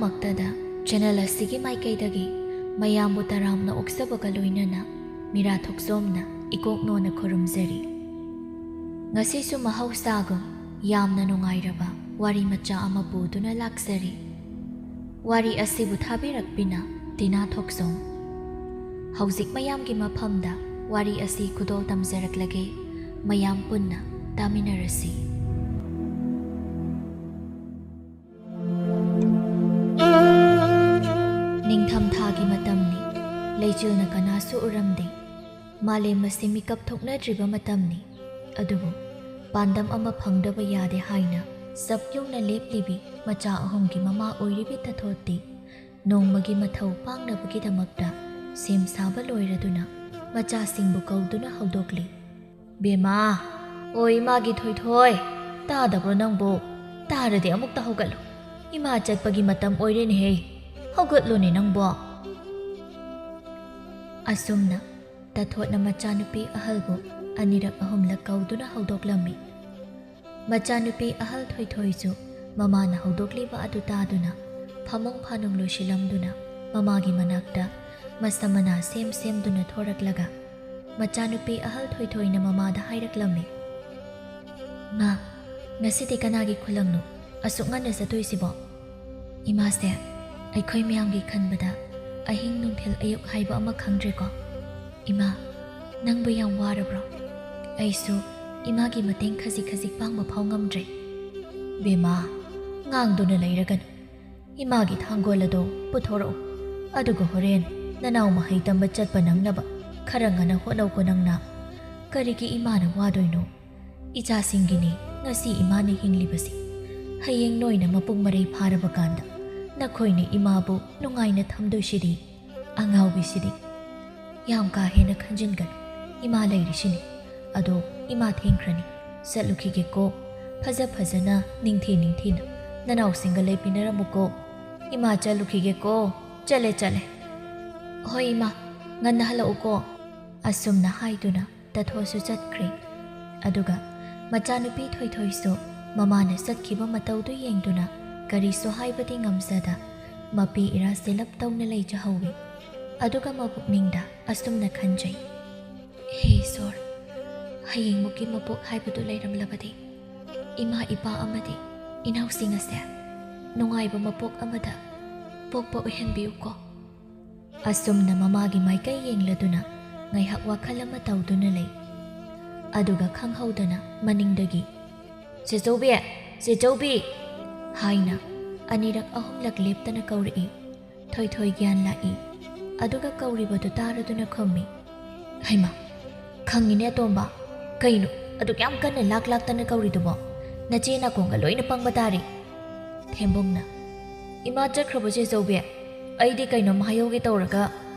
ꯄꯨꯝꯅꯃꯛꯇꯗ channel ꯑꯁꯤꯒꯤ ꯃꯥꯏꯀꯩꯗꯒꯤ ꯃꯌꯥꯝꯕꯨ ꯇꯔꯥꯝꯅ ꯑꯣꯛꯆꯕꯒ ꯂꯣꯏꯅꯅ ꯃꯤꯔꯥ ꯊꯣꯛꯆꯣꯝꯅ ꯏꯀꯣꯛꯅꯣꯅ ꯈꯨꯔꯨꯝꯖꯔꯤ꯫ ꯉꯁꯤꯁꯨ ꯃꯍꯧꯁꯥꯒꯨꯝ ꯌꯥꯝꯅ ꯅꯨꯡꯉꯥꯏꯔꯕ ꯋꯥꯔꯤ ꯃꯆꯥ ꯑꯃ ꯄꯨꯗꯨꯅ ꯂꯥꯛꯆꯔꯤ꯫ ꯋꯥꯔꯤ ꯑꯁꯤꯕꯨ ꯊꯥꯕꯤꯔꯛꯄꯤꯅ ꯇꯤꯅꯥ ꯊꯣꯛꯆꯣꯝ꯫ ꯍꯧꯖꯤꯛ ꯃꯌꯥꯝꯒꯤ ꯃꯐꯝꯗ ꯋꯥꯔꯤ ꯑꯁꯤ ꯈꯨꯗꯣꯜ ꯇꯝꯖꯔꯛꯂꯒꯦ, ꯃꯌꯥꯝ ꯄꯨꯟꯅ ꯇꯥꯃꯤꯟꯅꯔꯁꯤ꯫ ꯅꯤꯡꯊꯝꯊꯥꯒꯤ ꯃꯇꯝꯅꯤ, ꯂꯩꯆꯤꯜꯅ ꯀꯅꯥꯁꯨ ꯎꯔꯝꯗꯦ꯫ ꯃꯥꯂꯦꯝ ꯑꯁꯤ ꯃꯤꯀꯞ ꯊꯣꯛꯅꯗ꯭ꯔꯤꯕ ꯃꯇꯝꯅꯤ, ꯑꯗꯨꯕꯨ ꯄꯥꯟꯗꯝ ꯑꯃ ꯐꯪꯗꯕ ꯌꯥꯗꯦ ꯍꯥꯏꯅ ꯆꯞ ꯌꯨꯡꯅ ꯂꯦꯞꯂꯤꯕꯤ ꯃꯆꯥ ꯑꯍꯨꯝꯒꯤ ꯃꯃꯥ ꯑꯣꯏꯔꯤꯕꯤ ꯇꯥꯊꯣꯠꯇꯤ ꯅꯣꯡꯃꯒꯤ ꯃꯊꯧ ꯄꯥꯡꯅꯕꯒꯤꯗꯃꯛꯇ ꯁꯦꯝ ꯁꯥꯕ ꯂꯣꯏꯔꯗꯨꯅ ꯃꯆꯥꯁꯤꯡꯕꯨ ꯀꯧꯗꯨꯅ ꯍꯧꯗꯣꯛꯂꯤ꯫ "ꯕꯦꯃꯥ, ꯑꯣ ꯏꯃꯥꯒꯤ ꯊꯣꯏꯊꯣꯏ, ꯇꯥꯗꯕ꯭ꯔꯣ ꯅꯪꯕꯨ? ꯇꯥꯔꯗꯤ ꯑꯃꯨꯛꯇ ꯍꯧꯒꯠꯂꯨ, ꯏꯃꯥ ꯆꯠꯄꯒꯤ ꯃꯇꯝ ꯑꯣꯏꯔꯦꯅꯦꯍꯦ, ꯍꯧꯒꯠꯂꯨꯅꯦ ꯅꯪꯕꯣ." ꯑꯁꯨꯝꯅ ꯇꯥꯊꯣꯠꯅ ꯃꯆꯥꯅꯨꯄꯤ ꯑꯍꯜꯕꯨ ꯑꯅꯤꯔꯛ ꯑꯍꯨꯝꯂꯛ ꯀꯧꯗꯨꯅ ꯍꯧꯗꯣꯛꯂꯝꯃꯤ꯫ ꯃꯆꯥꯅꯨꯄꯤ ꯑꯍꯜ ꯊꯣꯏꯊꯣꯏꯁꯨ ꯃꯃꯥꯅ ꯍꯧꯗꯣꯛꯂꯤꯕ ꯑꯗꯨ ꯇꯥꯗꯨꯅ ꯐꯃꯨꯡ ꯐꯥꯅꯨꯡ ꯂꯣꯏꯁꯤꯜꯂꯝꯗꯨꯅ ꯃꯃꯥꯒꯤ ꯃꯅꯥꯛꯇ ꯃꯁꯝ ꯃꯅꯥ ꯁꯦꯝꯗꯨꯅ ꯊꯣꯔꯛꯂꯒ ꯃꯆꯥꯅꯨꯄꯤ ꯑꯍꯜ ꯊꯣꯏꯊꯣꯏꯅ ꯃꯃꯥꯗ ꯍꯥꯏꯔꯛꯂꯝꯃꯤ꯫ "ꯃꯥ, ꯉꯁꯤꯗꯤ ꯀꯅꯥꯒꯤ ꯈꯨꯂꯪꯅꯣ ꯑꯁꯨꯛ ꯉꯟꯅ ꯆꯠꯇꯣꯏꯁꯤꯕꯣ?" "ꯏꯃꯥꯁꯦ, ꯑꯩꯈꯣꯏ ꯃꯌꯥꯝꯒꯤ ꯈꯟꯕꯗ ꯑꯍꯤꯡ ꯅꯨꯡꯊꯤꯜ ꯑꯌꯨꯛ ꯍꯥꯏꯕ ꯑꯃ ꯈꯪꯗ꯭ꯔꯦꯀꯣ꯫ ꯏꯃꯥ, ꯅꯪꯕꯨ ꯌꯥꯝ ꯋꯥꯔꯕ꯭ꯔꯣ? ꯑꯩꯁꯨ ꯏꯃꯥꯒꯤ ꯃꯇꯦꯡ ꯈꯖꯤꯛ ꯈꯖꯤꯛ ꯄꯥꯡꯕ ꯐꯥꯎ ꯉꯝꯗ꯭ꯔꯦ." "ꯕꯦꯃꯥ, ꯉꯥꯡꯗꯨꯅ ꯂꯩꯔꯒꯅꯨ, ꯏꯃꯥꯒꯤ ꯊꯥꯡꯒꯣꯜ ꯑꯗꯣ ꯄꯨꯊꯣꯔꯛꯎ, ꯑꯗꯨꯒ ꯍꯣꯔꯦꯟ ꯅꯅꯥꯎ ꯃꯍꯩ ꯇꯝꯕ ꯆꯠꯄ ꯅꯪꯅꯕ ꯈꯔ ꯉꯟꯅ ꯍꯣꯠꯅꯧꯀꯣ ꯅꯪꯅ꯫ ꯀꯔꯤꯒꯤ ꯏꯃꯥꯅ ꯋꯥꯗꯣꯏꯅꯣ? ꯏꯆꯥꯁꯤꯡꯒꯤꯅꯤ ꯉꯁꯤ ꯏꯃꯥꯅ ꯍꯤꯡꯂꯤꯕꯁꯤ, ꯍꯌꯦꯡ ꯅꯣꯏꯅ ꯃꯄꯨꯡ ꯃꯔꯩ ꯐꯥꯔꯕ ꯀꯥꯟꯗ ꯅꯈꯣꯏꯅ ꯏꯃꯥꯕꯨ ꯅꯨꯡꯉꯥꯏꯅ ꯊꯝꯗꯣꯏꯁꯤꯗꯤ꯫ ꯑꯉꯥꯎꯕꯤꯁꯤꯗꯤ, ꯌꯥꯝ ꯀꯥ ꯍꯦꯟꯅ ꯈꯟꯖꯤꯟꯒꯅꯨ, ꯏꯃꯥ ꯂꯩꯔꯤꯁꯤꯅꯤ꯫ ꯑꯗꯣ ꯏꯃా ꯊꯦꯡꯈ꯭ꯔꯅꯤ, ꯆꯠꯂꯨꯈꯤꯒꯦꯀꯣ꯫ ꯐꯖꯅ ꯅꯤꯡꯊꯤꯅ ꯅꯅꯥꯎꯁꯤꯡꯒ ꯂꯩꯃꯤꯟꯅꯔꯝꯃꯨꯀꯣ꯫ ꯏꯃꯥ ꯆꯠꯂꯨꯈꯤꯒꯦꯀꯣ, ꯆꯠꯂꯦ." "ꯍꯣꯏ ꯏꯃꯥ, ꯉꯟꯅ ꯍꯜꯂꯛꯎꯀꯣ." ꯑꯁꯨꯝꯅ ꯍꯥꯏꯗꯨꯅ ꯇꯥꯊꯣꯠꯁꯨ ꯆꯠꯈ꯭ꯔꯦ꯫ ꯑꯗꯨꯒ ꯃꯆꯥꯅꯨꯄꯤ ꯊꯣꯏꯊꯣꯏꯁꯨ ꯃꯃꯥꯅ ꯆꯠꯈꯤꯕ ꯃꯇꯧꯗꯨ ꯌꯦꯡꯗꯨꯅ ꯀꯔꯤꯁꯨ ꯍꯥꯏꯕꯗꯤ ꯉꯝꯖꯗ ꯃꯄꯤ ꯏꯔꯥ ꯁꯤꯂꯞ ꯇꯧꯅ ꯂꯩꯖꯍꯧꯋꯤ꯫ ꯑꯗꯨꯒ ꯃꯄꯨꯛꯅꯤꯡꯗ ꯑꯁꯨꯝꯅ ꯈꯟꯖꯩ, "ꯍꯦ ꯏꯁꯣꯔ, ꯍꯌꯦꯡꯃꯨꯛꯀꯤ ꯃꯄꯣꯛ ꯍꯥꯏꯕꯗꯨ ꯂꯩꯔꯝꯂꯕꯗꯤ ꯏꯃꯥ ꯏꯄꯥ ꯑꯃꯗꯤ ꯏꯅꯥꯎꯁꯤꯡ ꯑꯁꯦ ꯅꯨꯡꯉꯥꯏꯕ ꯃꯄꯣꯛ ꯑꯃꯗ ꯄꯣꯛꯄ ꯑꯣꯏꯍꯟꯕꯤꯌꯨꯀꯣ." ꯑꯁꯨꯝꯅ ꯃꯃꯥꯒꯤ ꯃꯥꯏꯀꯩ ꯌꯦꯡꯂꯗꯨꯅ ꯉꯥꯏꯍꯥꯛ ꯋꯥꯈꯜ ꯑꯃ ꯇꯧꯗꯨꯅ ꯂꯩ꯫ ꯑꯗꯨꯒ ꯈꯪꯍꯧꯗꯅ ꯃꯅꯤꯡꯗꯒꯤ "ꯆꯦꯆꯧꯕꯤ, ꯆꯦꯆꯧꯕꯤ" ꯍꯥꯏꯅ ꯑꯅꯤꯔꯛ ꯑꯍꯨꯝꯂꯛ ꯂꯦꯞꯇꯅ ꯀꯧꯔꯛꯏ꯫ ꯊꯣꯏꯊꯣꯏ ꯒ꯭ꯌꯥꯟ ꯂꯥꯛꯏ꯫ ꯑꯗꯨꯒ ꯀꯧꯔꯤꯕꯗꯨ ꯇꯥꯔꯗꯨꯅ ꯈꯨꯝꯃꯤ, "ꯍꯩꯃꯥ, ꯈꯪꯉꯤꯅꯦ ꯑꯇꯣꯝꯕ, ꯀꯩꯅꯣ ꯑꯗꯨꯛ ꯌꯥꯝ ꯀꯟꯅ ꯂꯥꯛꯇꯅ ꯀꯧꯔꯤꯗꯨꯕꯣ? ꯅꯆꯦ ꯅꯥꯀꯣꯡꯒ ꯂꯣꯏꯅ ꯄꯪꯕ ꯇꯥꯔꯤ." ꯊꯦꯝꯕꯨꯡꯅ "ꯏꯃꯥ ꯆꯠꯈ꯭ꯔꯕ ꯆꯦꯆꯧꯕꯤ? ꯑꯩꯗꯤ ꯀꯩꯅꯣꯝ ꯍꯥꯏꯍꯧꯒꯦ ꯇꯧꯔꯒ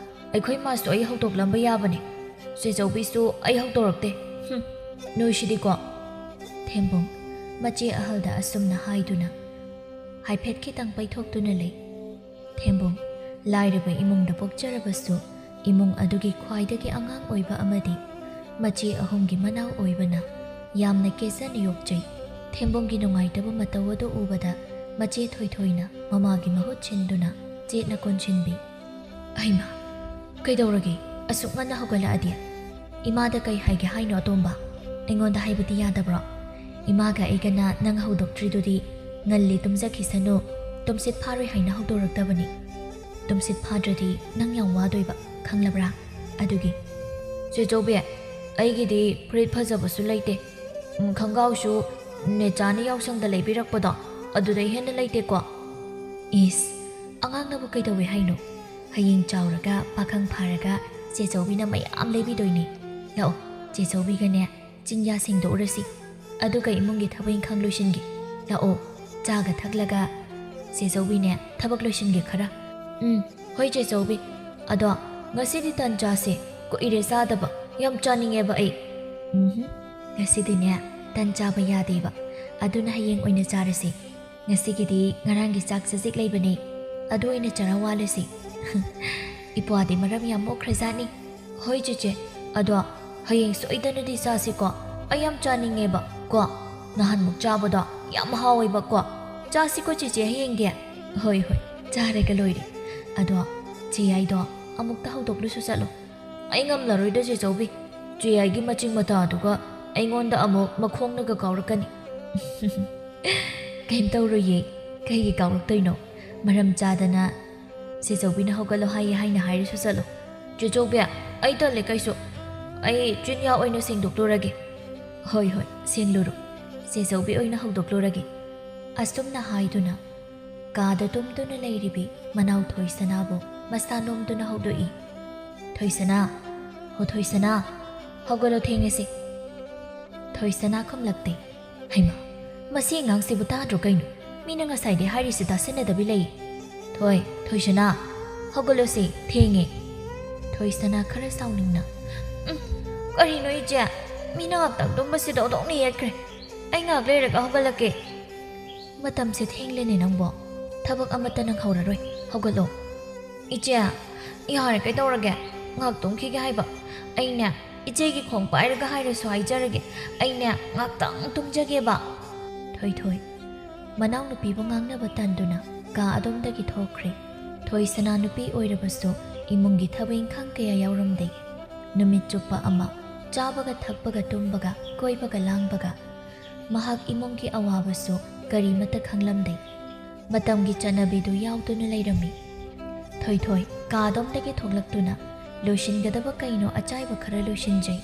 ꯑꯩꯈꯣꯏ ꯃꯥꯁꯨ ꯑꯩ ꯍꯧꯗꯣꯛꯂꯝꯕ ꯌꯥꯕꯅꯦ, ꯆꯦꯆꯧꯕꯤꯁꯨ ꯑꯩ ꯍꯧꯗꯣꯔꯛꯇꯦ, ꯅꯣꯏꯁꯤꯗꯤꯀꯣ." ꯊꯦꯝꯕꯨꯡ ꯃꯆꯦ ꯑꯍꯜꯗ ꯑꯁꯨꯝꯅ ꯍꯥꯏꯗꯨꯅ ꯍꯥꯏꯐꯦꯠ ꯈꯤꯇꯪ ꯄꯩꯊꯣꯛꯇꯨꯅ ꯂꯩ꯫ ꯊꯦꯝꯕꯨꯡ ꯂꯥꯏꯔꯕ ꯏꯃꯨꯡꯗ ꯄꯣꯛꯆꯔꯕꯁꯨ ꯏꯃꯨꯡ ꯑꯗꯨꯒꯤ ꯈ꯭ꯋꯥꯏꯗꯒꯤ ꯑꯉꯥꯡ ꯑꯣꯏꯕ ꯑꯃꯗꯤ ꯃꯆꯦ ꯑꯍꯨꯝꯒꯤ ꯃꯅꯥꯎ ꯑꯣꯏꯕꯅ ꯌꯥꯝꯅ ꯀꯦꯖꯅ ꯌꯣꯛꯆꯩ꯫ ꯊꯦꯝꯕꯨꯡꯒꯤ ꯅꯨꯡꯉꯥꯏꯇꯕ ꯃꯇꯧ ꯑꯗꯨ ꯎꯕꯗ ꯃꯆꯦ ꯊꯣꯏꯊꯣꯏꯅ ꯃꯃꯥꯒꯤ ꯃꯍꯨꯠ ꯁꯤꯟꯗꯨꯅ ꯆꯦꯠꯅ ꯀꯣꯟꯁꯤꯟꯕꯤ꯫ "ꯍꯩꯃꯥ, ꯀꯩꯗꯧꯔꯒꯦ ꯑꯁꯨꯛ ꯉꯟꯅ ꯍꯧꯒꯠꯂꯛꯑꯗꯤ? ꯏꯃꯥꯗ ꯀꯩ ꯍꯥꯏꯒꯦ ꯍꯥꯏꯅꯣ ꯑꯇꯣꯝꯕ? ꯑꯩꯉꯣꯟꯗ ꯍꯥꯏꯕꯗꯤ ꯌꯥꯗꯕ꯭ꯔꯣ? ꯏꯃꯥꯒ ꯑꯩꯒꯅ ꯅꯪ ꯍꯧꯗꯣꯛꯇ꯭ꯔꯤꯗꯨꯗꯤ ꯉꯜꯂꯤ ꯇꯨꯝꯖꯈꯤꯁꯅꯨ, ꯇꯨꯝꯁꯤꯠ ꯐꯥꯔꯣꯏ ꯍꯥꯏꯅ ꯍꯧꯗꯣꯔꯛꯇꯕꯅꯤ꯫ ꯇꯨꯝꯁꯤꯠ ꯐꯥꯗ꯭ꯔꯗꯤ ꯅꯪ ꯌꯥꯝ ꯋꯥꯗꯣꯏꯕ, ꯈꯪꯂꯕ꯭ꯔꯥ? ꯑꯗꯨꯒꯤ." "ꯆꯦꯆꯧꯕꯤ, ꯑꯩꯒꯤꯗꯤ ꯐꯨꯔꯤꯠ ꯐꯖꯕꯁꯨ ꯂꯩꯇꯦ, ꯈꯣꯡꯒ꯭ꯔꯥꯎꯁꯨ ꯅꯦꯆꯥꯅ ꯌꯥꯎꯁꯪꯗ ꯂꯩꯕꯤꯔꯛꯄꯗꯣ ꯑꯗꯨꯗꯩ ꯍꯦꯟꯅ ꯂꯩꯇꯦꯀꯣ." "ꯏꯁ, ꯑꯉꯥꯡꯅꯕꯨ ꯀꯩꯗꯧꯋꯦ ꯍꯥꯏꯅꯣ? ꯍꯌꯦꯡ ꯆꯥꯎꯔꯒ ꯄꯥꯈꯪ ꯐꯥꯔꯒ ꯆꯦꯆꯧꯕꯤꯅ ꯃꯌꯥꯝ ꯂꯩꯕꯤꯗꯣꯏꯅꯤ꯫ ꯂꯥꯛꯑꯣ, ꯆꯦꯆꯧꯕꯤꯒꯅꯦ ꯆꯤꯟꯌꯥ ꯁꯦꯡꯗꯣꯛꯎꯔꯁꯤ, ꯑꯗꯨꯒ ꯏꯃꯨꯡꯒꯤ ꯊꯕꯛ ꯏꯪꯈꯥꯡ ꯂꯣꯏꯁꯤꯟꯒꯦ꯫ ꯂꯥꯛꯑꯣ, ꯆꯥꯒ ꯊꯛꯂꯒ ꯆꯦꯆꯧꯕꯤꯅꯦ ꯊꯕꯛ ꯂꯣꯏꯁꯤꯟꯒꯦ ꯈꯔ." "ꯍꯣꯏ ꯆꯦꯆꯧꯕꯤ, ꯑꯗꯣ ꯉꯁꯤꯗꯤ ꯇꯟ ꯆꯥꯁꯦ, ꯀꯨꯏꯔꯦ ꯆꯥꯗꯕ, ꯌꯥꯝ ꯆꯥꯅꯤꯡꯉꯦꯕ ꯑꯩ." "ꯉꯁꯤꯗꯤꯅꯦ ꯇꯟ ꯆꯥꯕ ꯌꯥꯗꯦꯕ, ꯑꯗꯨꯅ ꯍꯌꯦꯡ ꯑꯣꯏꯅ ꯆꯥꯔꯁꯤ. ꯉꯁꯤꯒꯤꯗꯤ ꯉꯔꯥꯡꯒꯤ ꯆꯥꯛ ꯆꯖꯤꯛ ꯂꯩꯕꯅꯦ, ꯑꯗꯨ ꯑꯣꯏꯅ ꯆꯔꯥ ꯋꯥꯜꯂꯁꯤ." "ꯏꯄ꯭ꯋꯥꯗꯤ ꯃꯔꯝ ꯌꯥꯝ ꯃꯣꯛꯈ꯭ꯔꯖꯥꯠꯅꯤ." "ꯍꯣꯏ ꯆꯦꯆꯦ, ꯑꯗꯣ ꯍꯌꯦꯡ ꯁꯣꯏꯗꯅꯗꯤ ꯆꯥꯁꯤꯀꯣ, ꯑꯩ ꯌꯥꯝ ꯆꯥꯅꯤꯡꯉꯦꯕ ꯀꯣ, ꯅꯍꯥꯟꯃꯨꯛ ꯆꯥꯕꯗꯣ ꯌꯥꯝ ꯍꯥꯎꯋꯦꯕ ꯀꯣ, ꯆꯥꯁꯤꯀꯣ ꯆꯦꯆꯦ ꯍꯌꯦꯡꯗꯤ." "ꯍꯣꯏ, ꯆꯥꯔꯒ ꯂꯣꯏꯔꯦ ꯑꯗꯣ ꯆꯦ ꯌꯥꯏꯗꯣ ꯑꯃꯨꯛꯇ ꯍꯧꯗꯣꯛꯂꯨꯁꯨ ꯆꯠꯂꯣ ꯑꯩ ꯉꯝꯂꯔꯣꯏꯗ ꯆꯦ ꯆꯧꯕꯤ ꯆꯦ ꯌꯥꯏꯒꯤ ꯃꯆꯤꯡ ꯃꯇꯥꯗꯨꯒ ꯑꯩꯉꯣꯟꯗ ꯑꯃꯨꯛ ꯃꯈꯣꯡꯅꯒ ꯀꯥꯎꯔꯛꯀꯅꯤ ꯀꯩꯝ ꯇꯧꯔꯣꯏꯌꯦ ꯀꯩꯒꯤ ꯀꯥꯎꯔꯛꯇꯣꯏꯅꯣ ꯃꯔꯝ ꯆꯥꯗꯅ ꯆꯦ ꯆꯧꯕꯤꯅ ꯍꯧꯒꯠꯂꯣ ꯍꯥꯏꯌꯦ ꯍꯥꯏꯅ ꯍꯥꯏꯔꯁꯨ ꯆꯠꯂꯣ ꯆꯦ ꯆꯧꯕꯤ ꯑꯩ ꯇꯜꯂꯦ ꯀꯩꯁꯨ ꯑꯩ ꯆꯤꯟꯌꯥ ꯑꯣꯏꯅ ꯁꯦꯡꯗꯣꯛꯂꯨꯔꯒꯦ ꯍꯣꯏ ꯍꯣꯏ ꯁꯦꯡꯂꯨꯔꯣ ꯆꯦ ꯆꯧꯕꯤ ꯑꯣꯏꯅ ꯍꯧꯗꯣꯛꯂꯨꯔꯒꯦ ꯑꯁꯨꯝꯅ ꯍꯥꯏꯗꯨꯅ ꯀꯥꯗ ꯇꯨꯝꯗꯨꯅ ꯂꯩꯔꯤꯕꯤ ꯃꯅꯥꯎ ꯊꯣꯏꯁꯅꯥꯕꯨ ꯃꯁꯥ ꯅꯣꯝꯗꯨꯅ ꯍꯧꯗꯣꯛꯏ ꯊꯣꯏꯁꯅꯥ ꯍꯣ ꯊꯣꯏꯁꯅꯥ ꯍꯧꯒꯠꯂꯣ ꯊꯦꯡꯉꯁꯤ ꯊꯣꯏꯁꯅꯥ ꯈꯨꯝꯂꯛꯇꯦ ꯍꯩꯃꯥ ꯃꯁꯤ ꯑꯉꯥꯡꯁꯤꯕꯨ ꯇꯥꯗ꯭ꯔꯣ ꯀꯩꯅꯣ ꯃꯤꯅ ꯉꯁꯥꯏꯗꯩ ꯍꯥꯏꯔꯤꯁꯤ ꯇꯥꯁꯤꯟꯅꯗꯕꯤ ꯂꯩ ꯊꯣꯏꯁꯅꯥ ꯍꯧꯒꯠꯂꯣꯁꯤ ꯊꯦꯡꯉꯦ ꯊꯣꯏꯁꯅꯥ ꯈꯔ ꯁꯥꯎꯅꯤꯡꯅ ꯀꯔꯤꯅꯣ ꯏꯆꯦ ꯃꯤꯅ ꯉꯥꯛꯇꯪ ꯇꯨꯝꯕꯁꯤꯗ ꯑꯣꯟꯊꯣꯛꯅ ꯌꯦꯠꯈ꯭ꯔꯦ ꯑꯩ ꯉꯥꯏꯍꯥꯛ ꯂꯩꯔꯒ ꯍꯧꯒꯠꯂꯛꯀꯦ ꯃꯇꯝꯁꯦ ꯊꯦꯡꯂꯦꯅꯦ ꯅꯪꯕꯣ ꯊꯕꯛ ꯑꯃꯠꯇ ꯅꯪꯍꯧꯔꯔꯣꯏ ꯍꯧꯒꯠꯂꯣ ꯏꯆꯦ ꯌꯥꯔꯦ ꯀꯩꯗꯧꯔꯒꯦ ꯉꯥꯏꯍꯥꯛ ꯇꯨꯝꯈꯤꯒꯦ ꯍꯥꯏꯕ ꯑꯩꯅꯦ ꯏꯆꯦꯒꯤ ꯈꯣꯡ ꯄꯥꯏꯔꯒ ꯍꯥꯏꯔꯁꯨ ꯍꯥꯏꯖꯔꯒꯦ ꯑꯩꯅꯦ ꯉꯥꯛꯇꯪ ꯇꯨꯝꯖꯒꯦꯕ ꯊꯣꯏ ꯃꯅꯥꯎꯅꯨꯄꯤꯕꯨ ꯉꯥꯡꯅꯕ ꯇꯟꯗꯨꯅ ꯀꯥ ꯑꯗꯣꯝꯗꯒꯤ ꯊꯣꯛꯈ꯭ꯔꯦ ꯊꯣꯏꯁꯅꯥ ꯅꯨꯄꯤ ꯑꯣꯏꯔꯕꯁꯨ ꯏꯃꯨꯡꯒꯤ ꯊꯕꯛ ꯏꯪꯈꯥꯡ ꯀꯌꯥ ꯌꯥꯎꯔꯝꯗꯦ ꯅꯨꯃꯤꯠ ꯆꯨꯞꯄ ꯑꯃ ꯆꯥꯕꯒ ꯊꯛꯄꯒ ꯇꯨꯝꯕꯒ ꯀꯣꯏꯕꯒ ꯂꯥꯡꯕꯒ ꯃꯍꯥꯛ ꯏꯃꯨꯡꯒꯤ ꯑꯋꯥꯕꯁꯨ ꯀꯔꯤꯃꯠꯇ ꯈꯪꯂꯝꯗꯦ ꯃꯇꯝꯒꯤ ꯆꯠꯅꯕꯤꯗꯨ ꯌꯥꯎꯗꯨꯅ ꯂꯩꯔꯝꯃꯤ ꯊꯣꯏ ꯀꯥꯗꯣꯝꯗꯒꯤ ꯊꯣꯛꯂꯛꯇꯨꯅ ꯂꯣꯏꯁꯤꯟꯒꯗꯕ ꯀꯩꯅꯣ ꯑꯆꯥꯏꯕ ꯈꯔ ꯂꯣꯏꯁꯤꯟꯖꯩ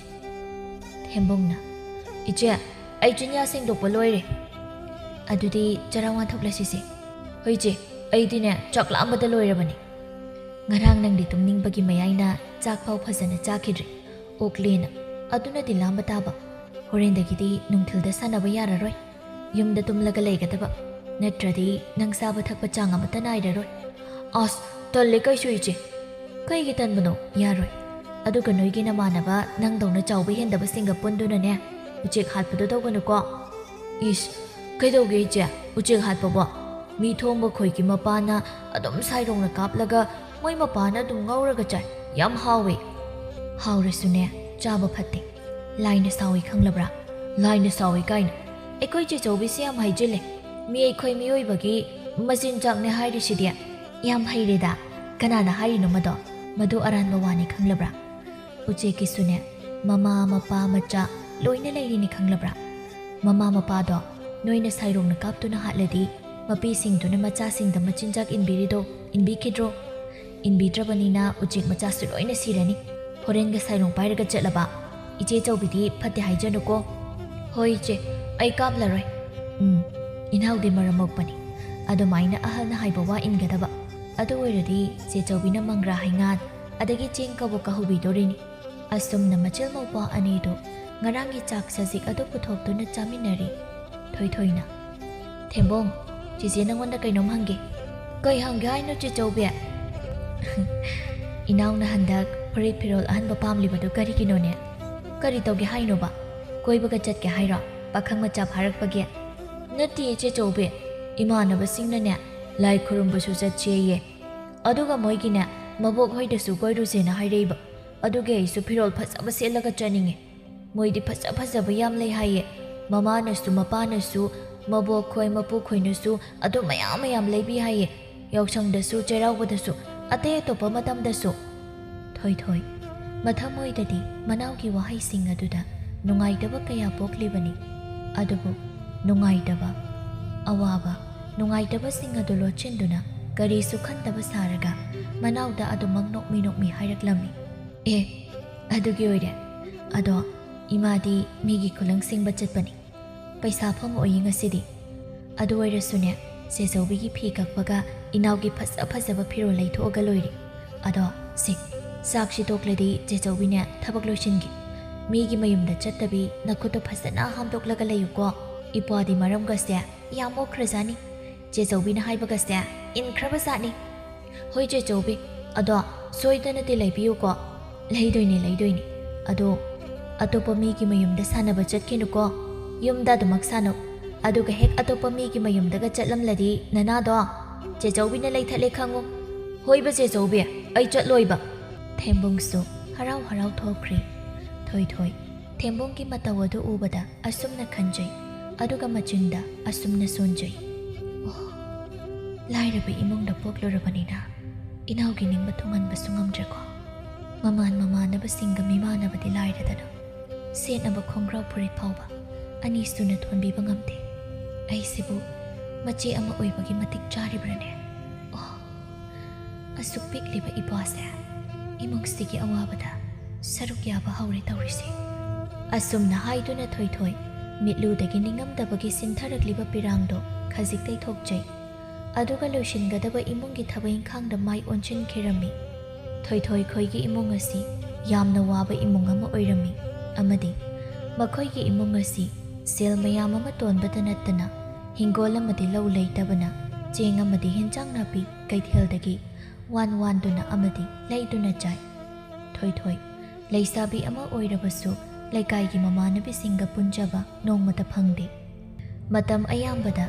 ꯊꯦꯝꯕꯨꯡꯅ ꯏꯆꯦ ꯑꯩ ꯆꯤꯟꯌꯥ ꯁꯦꯡꯗꯣꯛꯄ ꯂꯣꯏꯔꯦ ꯑꯗꯨꯗꯤ ꯆꯔꯥ ꯋꯥꯟꯊꯣꯛꯂꯁꯤꯁꯦ ꯍꯣꯏ ꯏꯆꯦ ꯑꯩꯗꯤꯅꯦ ꯆꯥꯛ ꯂꯥꯝꯕꯗ ꯂꯣꯏꯔꯕꯅꯤ ꯉꯔꯥꯡ ꯅꯪꯗꯤ ꯇꯨꯝꯅꯤꯡꯕꯒꯤ ꯃꯌꯥꯏꯅ ꯆꯥꯛ ꯐꯥꯎ ꯐꯖꯅ ꯆꯥꯈꯤꯗ꯭ꯔꯤ ꯑꯣꯛꯂꯦꯅ ꯑꯗꯨꯅꯗꯤ ꯂꯥꯝꯕ ꯇꯥꯕ ꯍꯣꯔꯦꯟꯗꯒꯤꯗꯤ ꯅꯨꯡꯊꯤꯜꯗ ꯁꯥꯟꯅꯕ ꯌꯥꯔꯔꯣꯏ ꯌꯨꯝꯗ ꯇꯨꯝꯂꯒ ꯂꯩꯒꯗꯕ ꯅꯠꯇ꯭ꯔꯗꯤ ꯅꯪ ꯆꯥꯕ ꯊꯛꯄ ꯆꯥꯡ ꯑꯃꯠꯇ ナꯏꯔꯔꯣꯏ ꯑꯁ ꯇꯜꯂꯦ ꯀꯩꯁꯨ ꯏꯆꯦ ꯀꯩꯒꯤ ꯇꯟꯕꯅꯣ ꯌꯥꯔꯣꯏ ꯑꯗꯨꯒ ꯅꯣꯏꯒꯤ ꯅꯃꯥꯟꯅꯕ ꯅꯪꯗꯧꯅ ꯆꯥꯎꯕ ꯍꯦꯟꯗꯕꯁꯤꯡꯒ ꯄꯨꯟꯗꯨꯅꯅꯦ ꯎꯆꯦꯛ ꯍꯥꯠꯄꯗꯣ ꯇꯧꯒꯅꯨꯀꯣ ꯏꯁ ꯀꯩꯗꯧꯒꯦ ꯏꯆꯦ ꯎꯆꯦꯛ ꯍꯥꯠꯄꯕꯣ ꯃꯤ ꯊꯣꯡꯕ ꯈꯣꯏꯒꯤ ꯃꯄꯥꯅ ꯑꯗꯨꯝ ꯁꯥꯏꯔꯣꯡꯅ ꯀꯥꯞꯂꯒ ꯃꯣꯏ ꯃꯄꯥꯅ ꯑꯗꯨꯝ ꯉꯧꯔꯒ ꯆꯥꯏ ꯌꯥꯝ ꯍꯥꯎꯋꯦ ꯍꯥꯎꯔꯁꯨꯅꯦ ꯆꯥꯕ ꯐꯠꯇꯦ ꯂꯥꯏꯅ ꯁꯥꯎꯏ ꯈꯪꯂꯕ꯭ꯔꯥ ꯂꯥꯏꯅ ꯁꯥꯎꯏ ꯀꯥꯏꯅ ꯑꯩꯈꯣꯏ ꯆꯦꯆꯧꯕꯤꯁꯤ ꯌꯥꯝ ꯍꯩꯖꯤꯜꯂꯦ ꯃꯤ ꯑꯩꯈꯣꯏ ꯃꯤꯑꯣꯏꯕꯒꯤ ꯃꯆꯤꯟꯖꯥꯛꯅꯦ ꯍꯥꯏꯔꯤꯁꯤꯗꯤ ꯌꯥꯝ ꯍꯩꯔꯦꯗ ꯀꯅꯥꯅ ꯍꯥꯏꯔꯤꯅꯣ ꯃꯗꯨ ꯑꯔꯥꯟꯕ ꯋꯥꯅꯤ ꯈꯪꯂꯕ꯭ꯔꯥ ꯎꯆꯦꯛꯀꯤꯁꯨꯅꯦ ꯃꯃꯥ ꯃꯄꯥ ꯃꯆꯥ ꯂꯣꯏꯅ ꯂꯩꯔꯤꯅꯤ ꯈꯪꯂꯕ꯭ꯔꯥ ꯃꯃꯥ ꯃꯄꯥꯗꯣ ꯅꯣꯏꯅ ꯁꯥꯏꯔꯣꯡꯅ ꯀꯥꯞꯇꯨꯅ ꯍꯥꯠꯂꯗꯤ ꯃꯄꯤꯁꯤꯡꯗꯨꯅ ꯃꯆꯥꯁꯤꯡꯗ ꯃꯆꯤꯟꯖꯥꯛ ꯏꯟꯕꯤꯔꯤꯗꯣ ꯏꯟꯕꯤꯈꯤꯗ꯭ꯔꯣ ꯏꯟꯕꯤꯗ꯭ꯔꯕꯅꯤꯅ ꯎꯆꯦꯛ ꯃꯆꯥꯁꯨ ꯂꯣꯏꯅ ꯁꯤꯔꯅꯤ ꯍꯣꯔꯦꯟꯒ ꯁꯥꯏꯔꯣꯡ ꯄꯥꯏꯔꯒ ꯆꯠꯂꯕ ꯏꯆꯦ ꯆꯧꯕꯤꯗꯤ ꯐꯠꯇꯦ ꯍꯥꯏꯖꯅꯨꯀꯣ ꯍꯣꯏ ꯏꯆꯦ ꯑꯩ ꯀꯥꯞꯂꯔꯣꯏ ꯏꯅꯥꯎꯗꯤ ꯃꯔꯝ ꯃꯣꯛꯄꯅꯤ ꯑꯗꯨꯃꯥꯏꯅ ꯑꯍꯜꯅ ꯍꯥꯏꯕ ꯋꯥ ꯏꯟꯒꯗꯕ ꯑꯗꯨ ꯑꯣꯏꯔꯗꯤ ꯆꯦ ꯆꯧꯕꯤꯅ ꯃꯪꯒ꯭ꯔꯥ ꯍꯩꯉꯥꯟ ꯑꯗꯒꯤ ꯆꯦꯡ ꯀꯕꯣꯛ ꯀꯍꯧꯕꯤꯗꯣꯔꯤꯅꯤ ꯑꯁꯨꯝꯅ ꯃꯆꯤꯜ ꯃꯧꯄ꯭ꯋꯥ ꯑꯅꯤꯗꯨ ꯉꯔꯥꯡꯒꯤ ꯆꯥꯛ ꯁꯖꯤꯛ ꯑꯗꯨ ꯄꯨꯊꯣꯛꯇꯨꯅ ꯆꯥꯃꯤꯟꯅꯔꯤ ꯊꯣꯏꯅ ꯊꯦꯝꯕꯣꯡ ꯆꯦꯆꯦ ꯅꯪꯉꯣꯟꯗ ꯀꯩꯅꯣꯝ ꯍꯪꯒꯦ ꯀꯩ ꯍꯪꯒꯦ ꯍꯥꯏꯅꯣ ꯆꯦ ꯆꯧꯕꯤ ꯏꯅꯥꯎꯅ ꯍꯟꯗꯛ ꯐꯨꯔꯤꯠ ꯐꯤꯔꯣꯜ ꯑꯍꯟꯕ ꯄꯥꯝꯂꯤꯕꯗꯨ ꯀꯔꯤꯒꯤꯅꯣꯅꯦ ꯀꯔꯤ ꯇꯧꯒꯦ ꯍꯥꯏꯅꯣꯕ ꯀꯣꯏꯕꯒ ꯆꯠꯀꯦ ꯍꯥꯏꯔꯣ ꯄꯥꯈꯪ ꯃꯆꯥ ꯐꯥꯔꯛꯄꯒꯤ ꯅꯠꯇꯦ ꯆꯦ ꯆꯧꯕꯤ ꯏꯃꯥꯟꯅꯕꯁꯤꯡꯅꯅꯦ ꯂꯥꯏ ꯈꯨꯔꯨꯝꯕꯁꯨ ꯆꯠꯁꯦꯌꯦ ꯑꯗꯨꯒ ꯃꯣꯏꯒꯤꯅꯦ ꯃꯕꯣꯛ ꯍꯣꯏꯗꯁꯨ ꯀꯣꯏꯔꯨꯁꯦꯅ ꯍꯥꯏꯔꯛꯏꯕ ꯑꯗꯨꯒꯤ ꯑꯩꯁꯨ ꯐꯤꯔꯣꯜ ꯐꯖꯕ ꯁꯦꯠꯂꯒ ꯆꯠꯅꯤꯡꯉꯦ ꯃꯣꯏꯗꯤ ꯐꯖꯕ ꯌꯥꯝ ꯂꯩ ꯍꯥꯏꯌꯦ ꯃꯃꯥꯅꯁꯨ ꯃꯄꯥꯅꯁꯨ ꯃꯕꯣꯛ ꯈꯣꯏ ꯃꯄꯨ ꯈꯣꯏꯅꯁꯨ ꯑꯗꯨ ꯃꯌꯥꯝ ꯂꯩꯕꯤ ꯍꯥꯏꯌꯦ ꯌꯥꯎꯁꯪꯗꯁꯨ ꯆꯩꯔꯥꯎꯕꯗꯁꯨ ꯑꯇꯩ ꯑꯇꯣꯞꯄ ꯃꯇꯝꯗꯁꯨ ꯊꯣꯏ ꯃꯊꯃꯣꯏꯗꯗꯤ ꯃꯅꯥꯎꯒꯤ ꯋꯥꯍꯩꯁꯤꯡ ꯑꯗꯨꯗ ꯅꯨꯡꯉꯥꯏꯇꯕ ꯀꯌꯥ ꯄꯣꯛꯂꯤꯕꯅꯤ ꯑꯗꯨꯕꯨ ꯅꯨꯡꯉꯥꯏꯇꯕ ꯑꯋꯥꯕ ꯅꯨꯡꯉꯥꯏꯇꯕꯁꯤꯡ ꯑꯗꯨ ꯂꯣꯠꯁꯤꯟꯗꯨꯅ ꯀꯔꯤꯁꯨ ꯈꯟꯗꯕ ꯁꯥꯔꯒ ꯃꯅꯥꯎꯗ ꯑꯗꯨꯃꯛ ꯅꯣꯛꯃꯤ ꯍꯥꯏꯔꯛꯂꯝꯃꯤ ꯑꯗꯨꯒꯤ ꯑꯣꯏꯔꯦ ꯑꯗꯣ ꯏꯃꯥꯗꯤ ꯃꯤꯒꯤ ꯈꯨꯂꯪ ꯁꯤꯡꯕ ꯆꯠꯄꯅꯤ ꯄꯩꯁꯥ ꯐꯪꯉꯛꯑꯣꯏ ꯉꯁꯤꯗꯤ ꯑꯗꯨ ꯑꯣꯏꯔꯁꯨꯅꯦ ꯆꯦꯆꯧꯕꯤꯒꯤ ꯐꯤ ꯀꯛꯄꯒ ꯏꯅꯥꯎꯒꯤ ꯐꯖꯕ ꯐꯤꯔꯣꯜ ꯂꯩꯊꯣꯛꯑꯒ ꯂꯣꯏꯔꯦ ꯑꯗꯣ ꯆꯥꯛꯁꯤ ꯇꯣꯛꯂꯗꯤ ꯆꯦꯆꯧꯕꯤꯅꯦ ꯊꯕꯛ ꯂꯣꯏꯁꯤꯟꯒꯦ ꯃꯤꯒꯤ ꯃꯌꯨꯝꯗ ꯆꯠꯇꯕꯤ ꯅꯈꯨꯠꯇꯣ ꯐꯖꯅ ꯍꯥꯝꯗꯣꯛꯂꯒ ꯂꯩꯌꯨꯀꯣ ꯏꯄ꯭ꯋꯥꯗꯤ ꯃꯔꯝꯒꯁꯦ ꯌꯥꯝ ꯃꯣꯛꯈ꯭ꯔꯖꯥꯅꯤ ꯆꯦꯆꯧꯕꯤꯅ ꯍꯥꯏꯕꯒꯁꯦ ꯏꯟꯈ꯭ꯔꯕꯖꯥꯠꯅꯤ ꯍꯣꯏ ꯆꯦꯆꯧꯕꯤ ꯑꯗꯣ ꯁꯣꯏꯗꯅꯗꯤ ꯂꯩꯕꯤꯌꯨꯀꯣ ꯂꯩꯗꯣꯏꯅꯤ ꯑꯗꯣ ꯑꯇꯣꯞꯄ ꯃꯤꯒꯤ ꯃꯌꯨꯝꯗ ꯁꯥꯟꯅꯕ ꯆꯠꯈꯤꯅꯨꯀꯣ ꯌꯨꯝꯗ ꯑꯗꯨꯃꯛ ꯁꯥꯟꯅꯧ ꯑꯗꯨꯒ ꯍꯦꯛ ꯑꯇꯣꯞꯄ ꯃꯤꯒꯤ ꯃꯌꯨꯝꯗꯒ ꯆꯠꯂꯝꯂꯗꯤ ꯅꯅꯥꯗꯣ ꯆꯦꯆꯧꯕꯤꯅ ꯂꯩꯊꯠꯂꯦ ꯈꯪꯉꯨ ꯍꯣꯏꯕ ꯆꯦꯆꯧꯕꯤ ꯑꯩ ꯆꯠꯂꯣꯏꯕ ꯊꯦꯝꯕꯨꯡꯁꯨ ꯍꯔꯥꯎ ꯊꯣꯛꯈ꯭ꯔꯦ ꯊꯣꯏ ꯊꯦꯝꯕꯨꯡꯒꯤ ꯃꯇꯧ ꯑꯗꯨ ꯎꯕꯗ ꯑꯁꯨꯝꯅ ꯈꯟꯖꯩ ꯑꯗꯨꯒ ꯃꯆꯤꯟꯗ ꯑꯁꯨꯝꯅ ꯁꯣꯟꯖꯩ ꯂꯥꯏꯔꯕ ꯏꯃꯨꯡꯗ ꯄꯣꯛꯂꯨꯔꯕꯅꯤꯅ ꯏꯅꯥꯎꯒꯤ ꯅꯤꯡꯕ ꯊꯨꯡꯍꯟꯕꯁꯨ ꯉꯝꯗ꯭ꯔꯦꯀꯣ. ꯃꯃꯥꯟꯅꯕꯁꯤꯡꯒ ꯃꯤꯃꯥꯟꯅꯕꯗꯤ ꯂꯥꯏꯔꯗꯅ ꯁꯦꯠꯅꯕ ꯈꯣꯡꯒ꯭ꯔꯥꯎ ꯐꯨꯔꯤꯠ ꯐꯥꯎꯕ ꯑꯅꯤ ꯁꯨꯅ ꯊꯣꯟꯕꯤꯕ ꯉꯝꯗꯦ. ꯑꯩꯁꯤꯕꯨ ꯃꯆꯦ ꯑꯃ ꯑꯣꯏꯕꯒꯤ ꯃꯇꯤꯛ ꯆꯥꯔꯤꯕ꯭ꯔꯅꯦ? ꯑꯣ, ꯑꯁꯨꯛ ꯄꯤꯛꯂꯤꯕ ꯏꯄ꯭ꯋꯥꯁꯦ ꯏꯃꯨꯡꯁꯤꯒꯤ ꯑꯋꯥꯕꯗ ꯁꯔꯨꯛ ꯌꯥꯕ ꯍꯧꯔꯦ ꯇꯧꯔꯤꯁꯦ. ꯑꯁꯨꯝꯅ ꯍꯥꯏꯗꯨꯅ ꯊꯣꯏꯊꯣꯏ ꯃꯤꯠꯂꯨꯗꯒꯤ ꯅꯤꯡꯉꯝꯗꯕꯒꯤ ꯁꯤꯟꯊꯔꯛꯂꯤꯕ ꯄꯤꯔꯥꯡꯗꯣ ꯈꯖꯤꯛ ꯇꯩꯊꯣꯛꯆꯩ. ꯑꯗꯨꯒ ꯂꯣꯏꯁꯤꯟꯒꯗꯕ ꯏꯃꯨꯡꯒꯤ ꯊꯕꯛ ꯏꯪꯈꯥꯡꯗ ꯃꯥꯏ ꯑꯣꯟꯁꯤꯟꯈꯤꯔꯝꯃꯤ. ꯊꯣꯏꯊꯣꯏ ꯈꯣꯏꯒꯤ ꯏꯃꯨꯡ ꯑꯁꯤ ꯌꯥꯝꯅ ꯋꯥꯕ ꯏꯃꯨꯡ ꯑꯃ ꯑꯣꯏꯔꯝꯃꯤ. ꯑꯃꯗꯤ ꯃꯈꯣꯏꯒꯤ ꯏꯃꯨꯡ ꯑꯁꯤ ꯁꯦꯜ ꯃꯌꯥꯝ ꯑꯃ ꯇꯣꯟꯕꯇ ꯅꯠꯇꯅ ꯍꯤꯡꯒꯣꯜ ꯑꯃꯗꯤ ꯂꯧ ꯂꯩꯇꯕꯅ ꯆꯦꯡ ꯑꯃꯗꯤ ꯍꯦꯟꯖꯥꯡ ꯅꯥꯄꯤ ꯀꯩꯊꯦꯜꯗꯒꯤ ꯋꯥꯟꯗꯨꯅ ꯑꯃꯗꯤ ꯂꯩꯗꯨꯅ ꯆꯥꯏ. ꯊꯣꯏꯊꯣꯏ ꯂꯩꯁꯥꯕꯤ ꯑꯃ ꯑꯣꯏꯔꯕꯁꯨ ꯂꯩꯀꯥꯏꯒꯤ ꯃꯃꯥꯟꯅꯕꯤꯁꯤꯡꯒ ꯄꯨꯟꯖꯕ ꯅꯣꯡꯃꯇ ꯐꯪꯗꯦ. ꯃꯇꯝ ꯑꯌꯥꯝꯕꯗ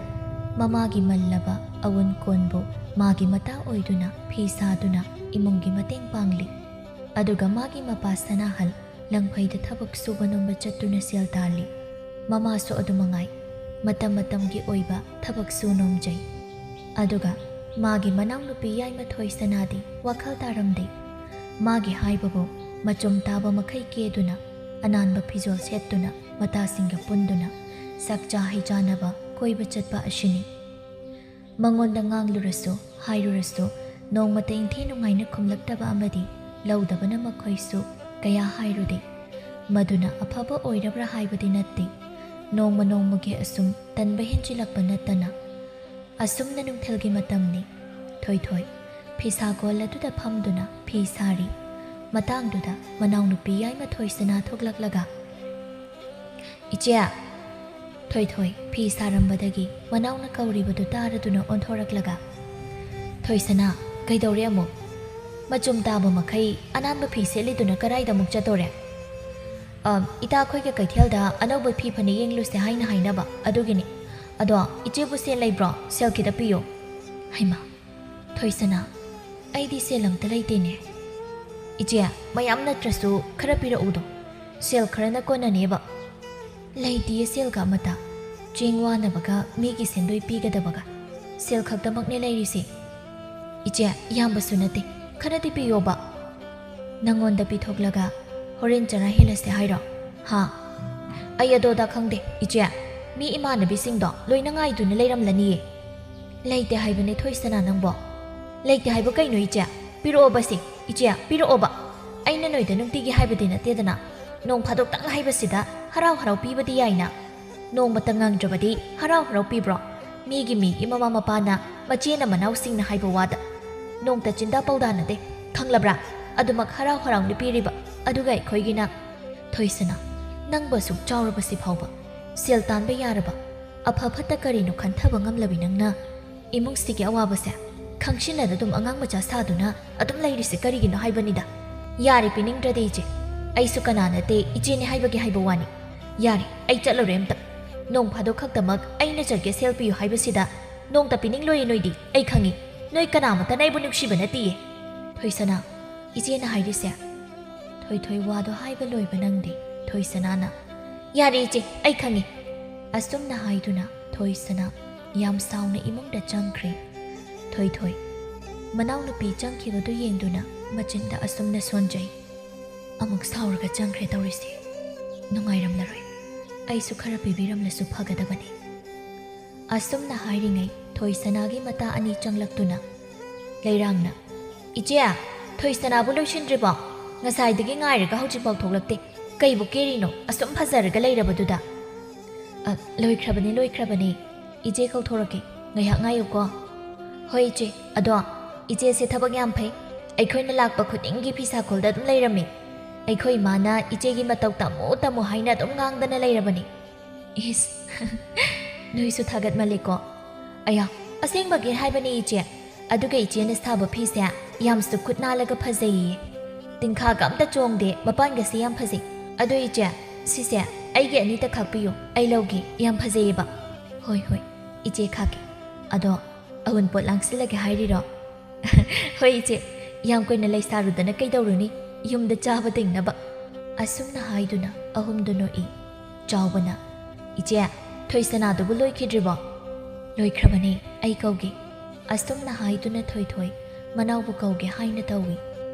ꯃꯃꯥꯒꯤ ꯃꯜꯂꯕ ꯑꯋꯨꯟ ꯀꯣꯟꯕꯨ ꯃꯥꯒꯤ ꯃꯇꯥ ꯑꯣꯏꯗꯨꯅ ꯐꯤ ꯁꯥꯗꯨꯅ ꯏꯃꯨꯡꯒꯤ ꯃꯇꯦꯡ ꯄꯥꯡꯂꯤ. ꯑꯗꯨꯒ ꯃꯥꯒꯤ ꯃꯄꯥ ꯁꯅꯥꯍꯜ ꯂꯪꯐꯩꯗ ꯊꯕꯛ ꯁꯨꯕ ꯅꯣꯝꯕ ꯆꯠꯇꯨꯅ ꯁꯦꯜ ꯇꯥꯜꯂꯤ. ꯃꯃꯥꯁꯨ ꯑꯗꯨꯃꯉꯥꯏ ꯃꯇꯝ ꯃꯇꯝꯒꯤ ꯑꯣꯏꯕ ꯊꯕꯛ ꯁꯨ ꯅꯣꯝꯖꯩ. ꯑꯗꯨꯒ ꯃꯥꯒꯤ ꯃꯅꯥꯎꯅꯨꯄꯤ ꯌꯥꯏꯃꯊꯣꯏ ꯁꯅꯥꯗꯤ ꯋꯥꯈꯜ ꯇꯥꯔꯝꯗꯦ. ꯃꯥꯒꯤ ꯍꯥꯏꯕꯕꯨ ꯃꯆꯨꯝ ꯇꯥꯕ ꯃꯈꯩ ꯀꯦꯗꯨꯅ ꯑꯅꯥꯟꯕ ꯐꯤꯖꯣꯜ ꯁꯦꯠꯇꯨꯅ ꯃꯇꯥꯁꯤꯡꯒ ꯄꯨꯟꯗꯨꯅ ꯆꯥꯛꯆꯥ ꯍꯩꯖꯥꯅꯕ ꯀꯣꯏꯕ ꯆꯠꯄ ꯑꯁꯤꯅꯤ. ꯃꯉꯣꯟꯗ ꯉꯥꯡꯂꯨꯔꯁꯨ ꯍꯥꯏꯔꯨꯔꯁꯨ ꯅꯣꯡꯃꯇ ꯏꯟꯊꯤ ꯅꯨꯡꯉꯥꯏꯅ ꯈꯨꯝꯂꯛꯇꯕ ꯑꯃꯗꯤ ꯂꯧꯗꯕꯅ ꯃꯈꯣꯏꯁꯨ ꯀꯌꯥ ꯍꯥꯏꯔꯨꯗꯦ. ꯃꯗꯨꯅ ꯑꯐꯕ ꯑꯣꯏꯔꯕ꯭ꯔꯥ ꯍꯥꯏꯕꯗꯤ ꯅꯠꯇꯦ. ꯅꯣꯡꯃ ꯅꯣꯡꯃꯒꯤ ꯑꯁꯨꯝ ꯇꯟꯕ ꯍꯦꯟꯖꯤꯜꯂꯛꯄ ꯅꯠꯇꯅ. ꯑꯁꯨꯝꯅ ꯅꯨꯡꯊꯤꯜꯒꯤ ꯃꯇꯝꯅꯤ. ꯊꯣꯏꯊꯣꯏ ꯐꯤꯁꯥꯒꯣꯜ ꯑꯗꯨꯗ ꯐꯝꯗꯨꯅ ꯐꯤ ꯁꯥꯔꯤ. ꯃꯇꯥꯡꯗꯨꯗ ꯃꯅꯥꯎꯅꯨꯄꯤ ꯌꯥꯏꯃꯊꯣꯏ ꯁꯅꯥ ꯊꯣꯛꯂꯛꯂꯒ "ꯏꯆꯦ!" ꯊꯣꯏꯊꯣꯏ ꯐꯤ ꯁꯥꯔꯝꯕꯗꯒꯤ ꯃꯅꯥꯎꯅ ꯀꯧꯔꯤꯕꯗꯨ ꯇꯥꯔꯗꯨꯅ ꯑꯣꯟꯊꯣꯔꯛꯂꯒ "ꯊꯣꯏꯁꯅꯥ, ꯀꯩꯗꯧꯔꯦ ꯑꯃꯨꯛ? ꯃꯆꯨꯝ ꯇꯥꯕ ꯃꯈꯩ ꯑꯅꯥꯟꯕ ꯐꯤ ꯁꯦꯠꯂꯤꯗꯨꯅ ꯀꯔꯥꯏꯗ ꯑꯃꯨꯛ ꯆꯠꯇꯣꯔꯦ?" "ꯏꯇꯥꯈꯣꯏꯒ ꯀꯩꯊꯦꯜꯗ ꯑꯅꯧꯕ ꯐꯤ ꯐꯅꯦꯛ ꯌꯦꯡꯂꯨꯁꯦ ꯍꯥꯏꯅ ꯍꯥꯏꯅꯕ ꯑꯗꯨꯒꯤꯅꯤ. ꯑꯗꯣ ꯏꯆꯦꯕꯨ ꯁꯦꯜ ꯂꯩꯕ꯭ꯔꯣ? ꯁꯦꯜ ꯈꯤꯇ ꯄꯤꯌꯣ." "ꯍꯩꯃꯥ, ꯊꯣꯏꯁꯅꯥ, ꯑꯩꯗꯤ ꯁꯦꯜ ꯑꯝꯇ ꯂꯩꯇꯦꯅꯦ." "ꯏꯆꯦ, ꯃꯌꯥꯝ ꯅꯠꯇ꯭ꯔꯁꯨ ꯈꯔ ꯄꯤꯔꯛꯎꯗꯣ. ꯁꯦꯜ ꯈꯔꯅ ꯀꯣꯟꯅꯅꯦꯕ." "ꯂꯩꯇꯤꯌꯦ ꯁꯦꯜꯒ ꯑꯃꯇ. ꯆꯦꯡ ꯋꯥꯅꯕꯒ ꯃꯤꯒꯤ ꯁꯦꯟꯗꯣꯏ ꯄꯤꯒꯗꯕꯒ ꯁꯦꯜ ꯈꯛꯇꯃꯛꯅꯦ ꯂꯩꯔꯤꯁꯦ." "ꯏꯆꯦ, ꯌꯥꯝꯕꯁꯨ ꯅꯠꯇꯦ. ꯈꯔꯗꯤ ꯄꯤꯌꯣꯕ." "ꯅꯪꯉꯣꯟꯗ ꯄꯤꯊꯣꯛꯂꯒ ꯍꯣꯔꯦꯟ ꯆꯔꯥ ꯍꯦꯜꯂꯁꯦ ꯍꯥꯏꯔꯣ?" "ꯍꯥ." "ꯑꯩ ꯑꯗꯣꯗ ꯈꯪꯗꯦ ꯏꯆꯦ. ꯃꯤ ꯏꯃꯥꯟꯅꯕꯤꯁꯤꯡꯗꯣ ꯂꯣꯏꯅ ꯉꯥꯏꯗꯨꯅ ꯂꯩꯔꯝꯂꯅꯤꯌꯦ." "ꯂꯩꯇꯦ ꯍꯥꯏꯕꯅꯦ ꯊꯣꯏꯁꯅꯥ ꯅꯪꯕꯣ." "ꯂꯩꯇꯦ ꯍꯥꯏꯕ ꯀꯩꯅꯣ ꯏꯆꯦ? ꯄꯤꯔꯛꯑꯣꯕꯁꯦ ꯏꯆꯦ, ꯄꯤꯔꯛꯑꯣꯕ. ꯑꯩꯅ ꯅꯣꯏꯗ ꯅꯨꯡꯇꯤꯒꯤ ꯍꯥꯏꯕꯗꯤ ꯅꯠꯇꯦꯗꯅ. ꯅꯣꯡ ꯐꯥꯗꯣꯛꯇꯪ ꯍꯥꯏꯕꯁꯤꯗ ꯍꯔꯥꯎ ꯍꯔꯥꯎ ꯄꯤꯕꯗꯤ ꯌꯥꯏꯅ. ꯅꯣꯡꯃꯇ ꯉꯪꯗ꯭ꯔꯕꯗꯤ ꯍꯔꯥꯎ ꯍꯔꯥꯎ ꯄꯤꯕ꯭ꯔꯣ? ꯃꯤꯒꯤ ꯃꯃꯥ ꯃꯄꯥꯅ ꯃꯆꯦꯅ ꯃꯅꯥꯎꯁꯤꯡꯅ ꯍꯥꯏꯕ ꯋꯥꯗ ꯅꯣꯡꯇ ꯆꯤꯟꯗꯥ ꯄꯥꯎꯗꯥꯅꯗꯦ. ꯈꯪꯂꯕ꯭ꯔꯥ? ꯑꯗꯨꯃꯛ ꯍꯔꯥꯎ ꯍꯔꯥꯎꯅ ꯄꯤꯔꯤꯕ. ꯑꯗꯨꯒ ꯑꯩꯈꯣꯏꯒꯤꯅ ꯊꯣꯏꯁꯅꯥ, ꯅꯪꯕꯨ ꯑꯁꯨꯛ ꯆꯥꯎꯔꯕꯁꯤ ꯐꯥꯎꯕ ꯁꯦල් ꯇꯥꯟꯕ ꯌꯥꯔꯕ ꯑꯐ ꯐꯠꯇ ꯀꯔꯤꯅꯣ ꯈꯟꯊꯕ ꯉꯝꯂꯕꯤ ꯅꯪꯅ ꯏꯃꯨꯡꯁꯤꯒꯤ ꯑꯋꯥꯕꯁꯦ ꯈꯪꯁꯤꯟꯅꯗ ꯑꯗꯨꯝ ꯑꯉꯥꯡ ꯃꯆꯥ ꯁꯥꯗꯨꯅ ꯑꯗꯨꯝ ꯂꯩꯔꯤꯁꯦ ꯀꯔꯤꯒꯤꯅோ ꯍꯥꯏꯕꯅꯤꯗ." "ꯌꯥꯔꯦ, ꯄꯤꯅꯤꯡꯗ꯭ꯔꯗꯤ ꯏꯆꯦ. ꯑꯩꯁꯨ ꯀꯅꯥ ꯅꯠꯇꯦ ꯏꯆꯦꯅꯦ ꯍꯥꯏꯕꯒꯤ ꯍꯥꯏꯕ ꯋꯥꯅꯤ. ꯌꯥꯔꯦ, ꯑꯩ ꯆꯠꯂꯨꯔꯦ ꯑꯝꯇ. ꯅꯣꯡ ꯐꯥꯗꯣꯛ ꯈꯛꯇꯃꯛ ꯑꯩꯅ ꯆꯠꯀꯦ ꯁꯦꯜ ꯄꯤꯌꯨ ꯍꯥꯏꯕꯁꯤꯗ ꯅꯣꯡꯇ ꯄꯤꯅꯤꯡꯂꯣꯏꯌꯦ ꯅꯣꯏꯗꯤ. ꯑꯩ ꯈꯪꯉꯤ. ꯅꯣꯏ ꯀꯅꯥꯃꯠꯇꯅ ꯑꯩꯕꯨ ꯅꯨꯡꯁꯤꯕ ꯅꯠꯇꯤꯌꯦ." "ꯊꯣꯏꯁꯅꯥ, ꯏꯆꯦꯅ ꯍꯥꯏꯔꯤꯁꯦ..." ꯊꯣꯏꯊꯣꯏ ꯋꯥꯗꯣ ꯍꯥꯏꯕ ꯂꯣꯏꯕ ꯅꯪꯗꯦ. ꯊꯣꯏꯁꯅꯥꯅ "ꯌꯥꯔꯦ ꯏꯆꯦ, ꯑꯩ ꯈꯪꯉꯤ." ꯑꯁꯨꯝꯅ ꯍꯥꯏꯗꯨꯅ ꯊꯣꯏꯁꯅꯥ ꯌꯥꯝ ꯁꯥꯎꯅ ꯏꯃꯨꯡꯗ ꯆꯪꯈ꯭ꯔꯦ. ꯊꯣꯏꯊꯣꯏ ꯃꯅꯥꯎꯅꯨꯄꯤ ꯆꯪꯈꯤꯕꯗꯨ ꯌꯦꯡꯗꯨꯅ ꯃꯆꯤꯟꯗ ꯑꯁꯨꯝꯅ ꯁꯣꯟꯖꯩ. "ꯑꯃꯨꯛ ꯁꯥꯎꯔꯒ ꯆꯪꯈ꯭ꯔꯦ ꯇꯧꯔꯤꯁꯦ. ꯅꯨꯡꯉꯥꯏꯔꯝꯂꯔꯣꯏ. ꯑꯩꯁꯨ ꯈꯔ ꯄꯤꯕꯤꯔꯝꯂꯁꯨ ꯐꯒꯗꯕꯅꯤ." ꯑꯁꯨꯝꯅ ꯍꯥꯏꯔꯤꯉꯩ ꯊꯣꯏꯁꯅꯥꯒꯤ ꯃꯇꯥ ꯑꯅꯤ ꯆꯪꯂꯛꯇꯨꯅ ꯂꯩꯔꯥꯡꯅ "ꯏꯆꯦ, ꯊꯣꯏꯁꯅꯥꯕꯨ ꯂꯣꯏꯁꯤꯟꯗ꯭ꯔꯤꯕꯣ? ꯉꯁꯥꯏꯗꯒꯤ ꯉꯥꯏꯔꯒ ꯍꯧꯖꯤꯛꯐꯥꯎ ꯊꯣꯛꯂꯛꯇꯦ. ꯀꯩꯕꯨ ꯀꯦꯔꯤꯅꯣ ꯑꯁꯨꯝ ꯐꯖꯔꯒ ꯂꯩꯔꯕꯗꯨꯗ?" "ꯂꯣꯏꯈ꯭ꯔꯕꯅꯦ. ꯏꯆꯦ ꯀꯧꯊꯣꯔꯛꯀꯦ. ꯉꯥꯏꯍꯥꯛ ꯉꯥꯏꯌꯨꯀꯣ." "ꯍꯣꯏ ꯏꯆꯦ. ꯑꯗꯣ ꯏꯆꯦꯁꯦ ꯊꯕꯛ ꯌꯥꯝ ꯐꯩ. ꯑꯩꯈꯣꯏꯅ ꯂꯥꯛꯄ ꯈꯨꯗꯤꯡꯒꯤ ꯐꯤꯁꯥꯈꯣꯜꯗ ꯑꯗꯨꯝ ꯂꯩꯔꯝꯃꯤ. ꯑꯩꯈꯣꯏ ꯏꯃꯥꯅ ꯏꯆꯦꯒꯤ ꯃꯇꯧ ꯇꯝꯃꯨ ꯍꯥꯏꯅ ꯑꯗꯨꯝ ꯉꯥꯡꯗꯅ ꯂꯩꯔꯕꯅꯤ." "ꯏꯁ, ꯅꯣꯏꯁꯨ ꯊꯥꯒꯠꯃꯜꯂꯦꯀꯣ." "ꯑꯌꯥ, ꯑꯁꯦꯡꯕꯒꯤ ꯍꯥꯏꯕꯅꯤ ꯏꯆꯦ. ꯑꯗꯨꯒ ꯏꯆꯦꯅ ꯁꯥꯕ ꯐꯤꯁꯦ ꯌꯥꯝꯁꯨ ꯈꯨꯠ ꯅꯥꯜꯂꯒ ꯐꯖꯩꯌꯦ. ꯇꯤꯟꯈꯥꯒ ꯑꯝꯇ ꯆꯣꯡꯗꯦ. ꯃꯄꯥꯟꯒꯁꯦ ꯌꯥꯝ ꯐꯖꯩ. ꯑꯗꯣ ꯏꯆꯦ, ꯁꯤꯁꯦ ꯑꯩꯒꯤ ꯑꯅꯤꯇ ꯈꯥꯛꯄꯤꯌꯨ. ꯑꯩ ꯂꯧꯒꯦ. ꯌꯥꯝ ꯐꯖꯩꯌꯦꯕ." "ꯍꯣꯏ, ꯏꯆꯦ ꯈꯥꯛꯀꯦ. ꯑꯗꯣ ꯑꯎꯟꯄꯣꯠ ꯂꯥꯡꯁꯤꯜꯂꯒꯦ ꯍꯥꯏꯔꯤꯔꯣ?" "ꯍꯣꯏ ꯏꯆꯦ. ꯌꯥꯝ ꯀꯨꯏꯅ ꯂꯩꯁꯥꯔꯨꯗꯅ ꯀꯩꯗꯧꯔꯨꯅꯤ? ꯌꯨꯝꯗ ꯆꯥꯕ ꯇꯤꯡꯅꯕ." ꯑꯁꯨꯝꯅ ꯍꯥꯏꯗꯨꯅ ꯑꯍꯨꯝꯗꯨ ꯅꯣꯛꯏ. ꯆꯥꯎꯕꯅ "ꯏꯆꯦ, ꯊꯣꯏꯁꯅꯥꯗꯨꯕꯨ ꯂꯣꯏꯈꯤꯗ꯭ꯔꯤꯕꯣ?" "ꯂꯣꯏꯈ꯭ꯔꯕꯅꯦ. ꯑꯩ ꯀꯧꯒꯦ." ꯑꯁꯨꯝꯅ ꯍꯥꯏꯗꯨꯅ ꯊꯣꯏꯊꯣꯏ ꯃꯅꯥꯎꯕꯨ ꯀꯧꯒꯦ ꯍꯥꯏꯅ ꯇꯧꯏ꯫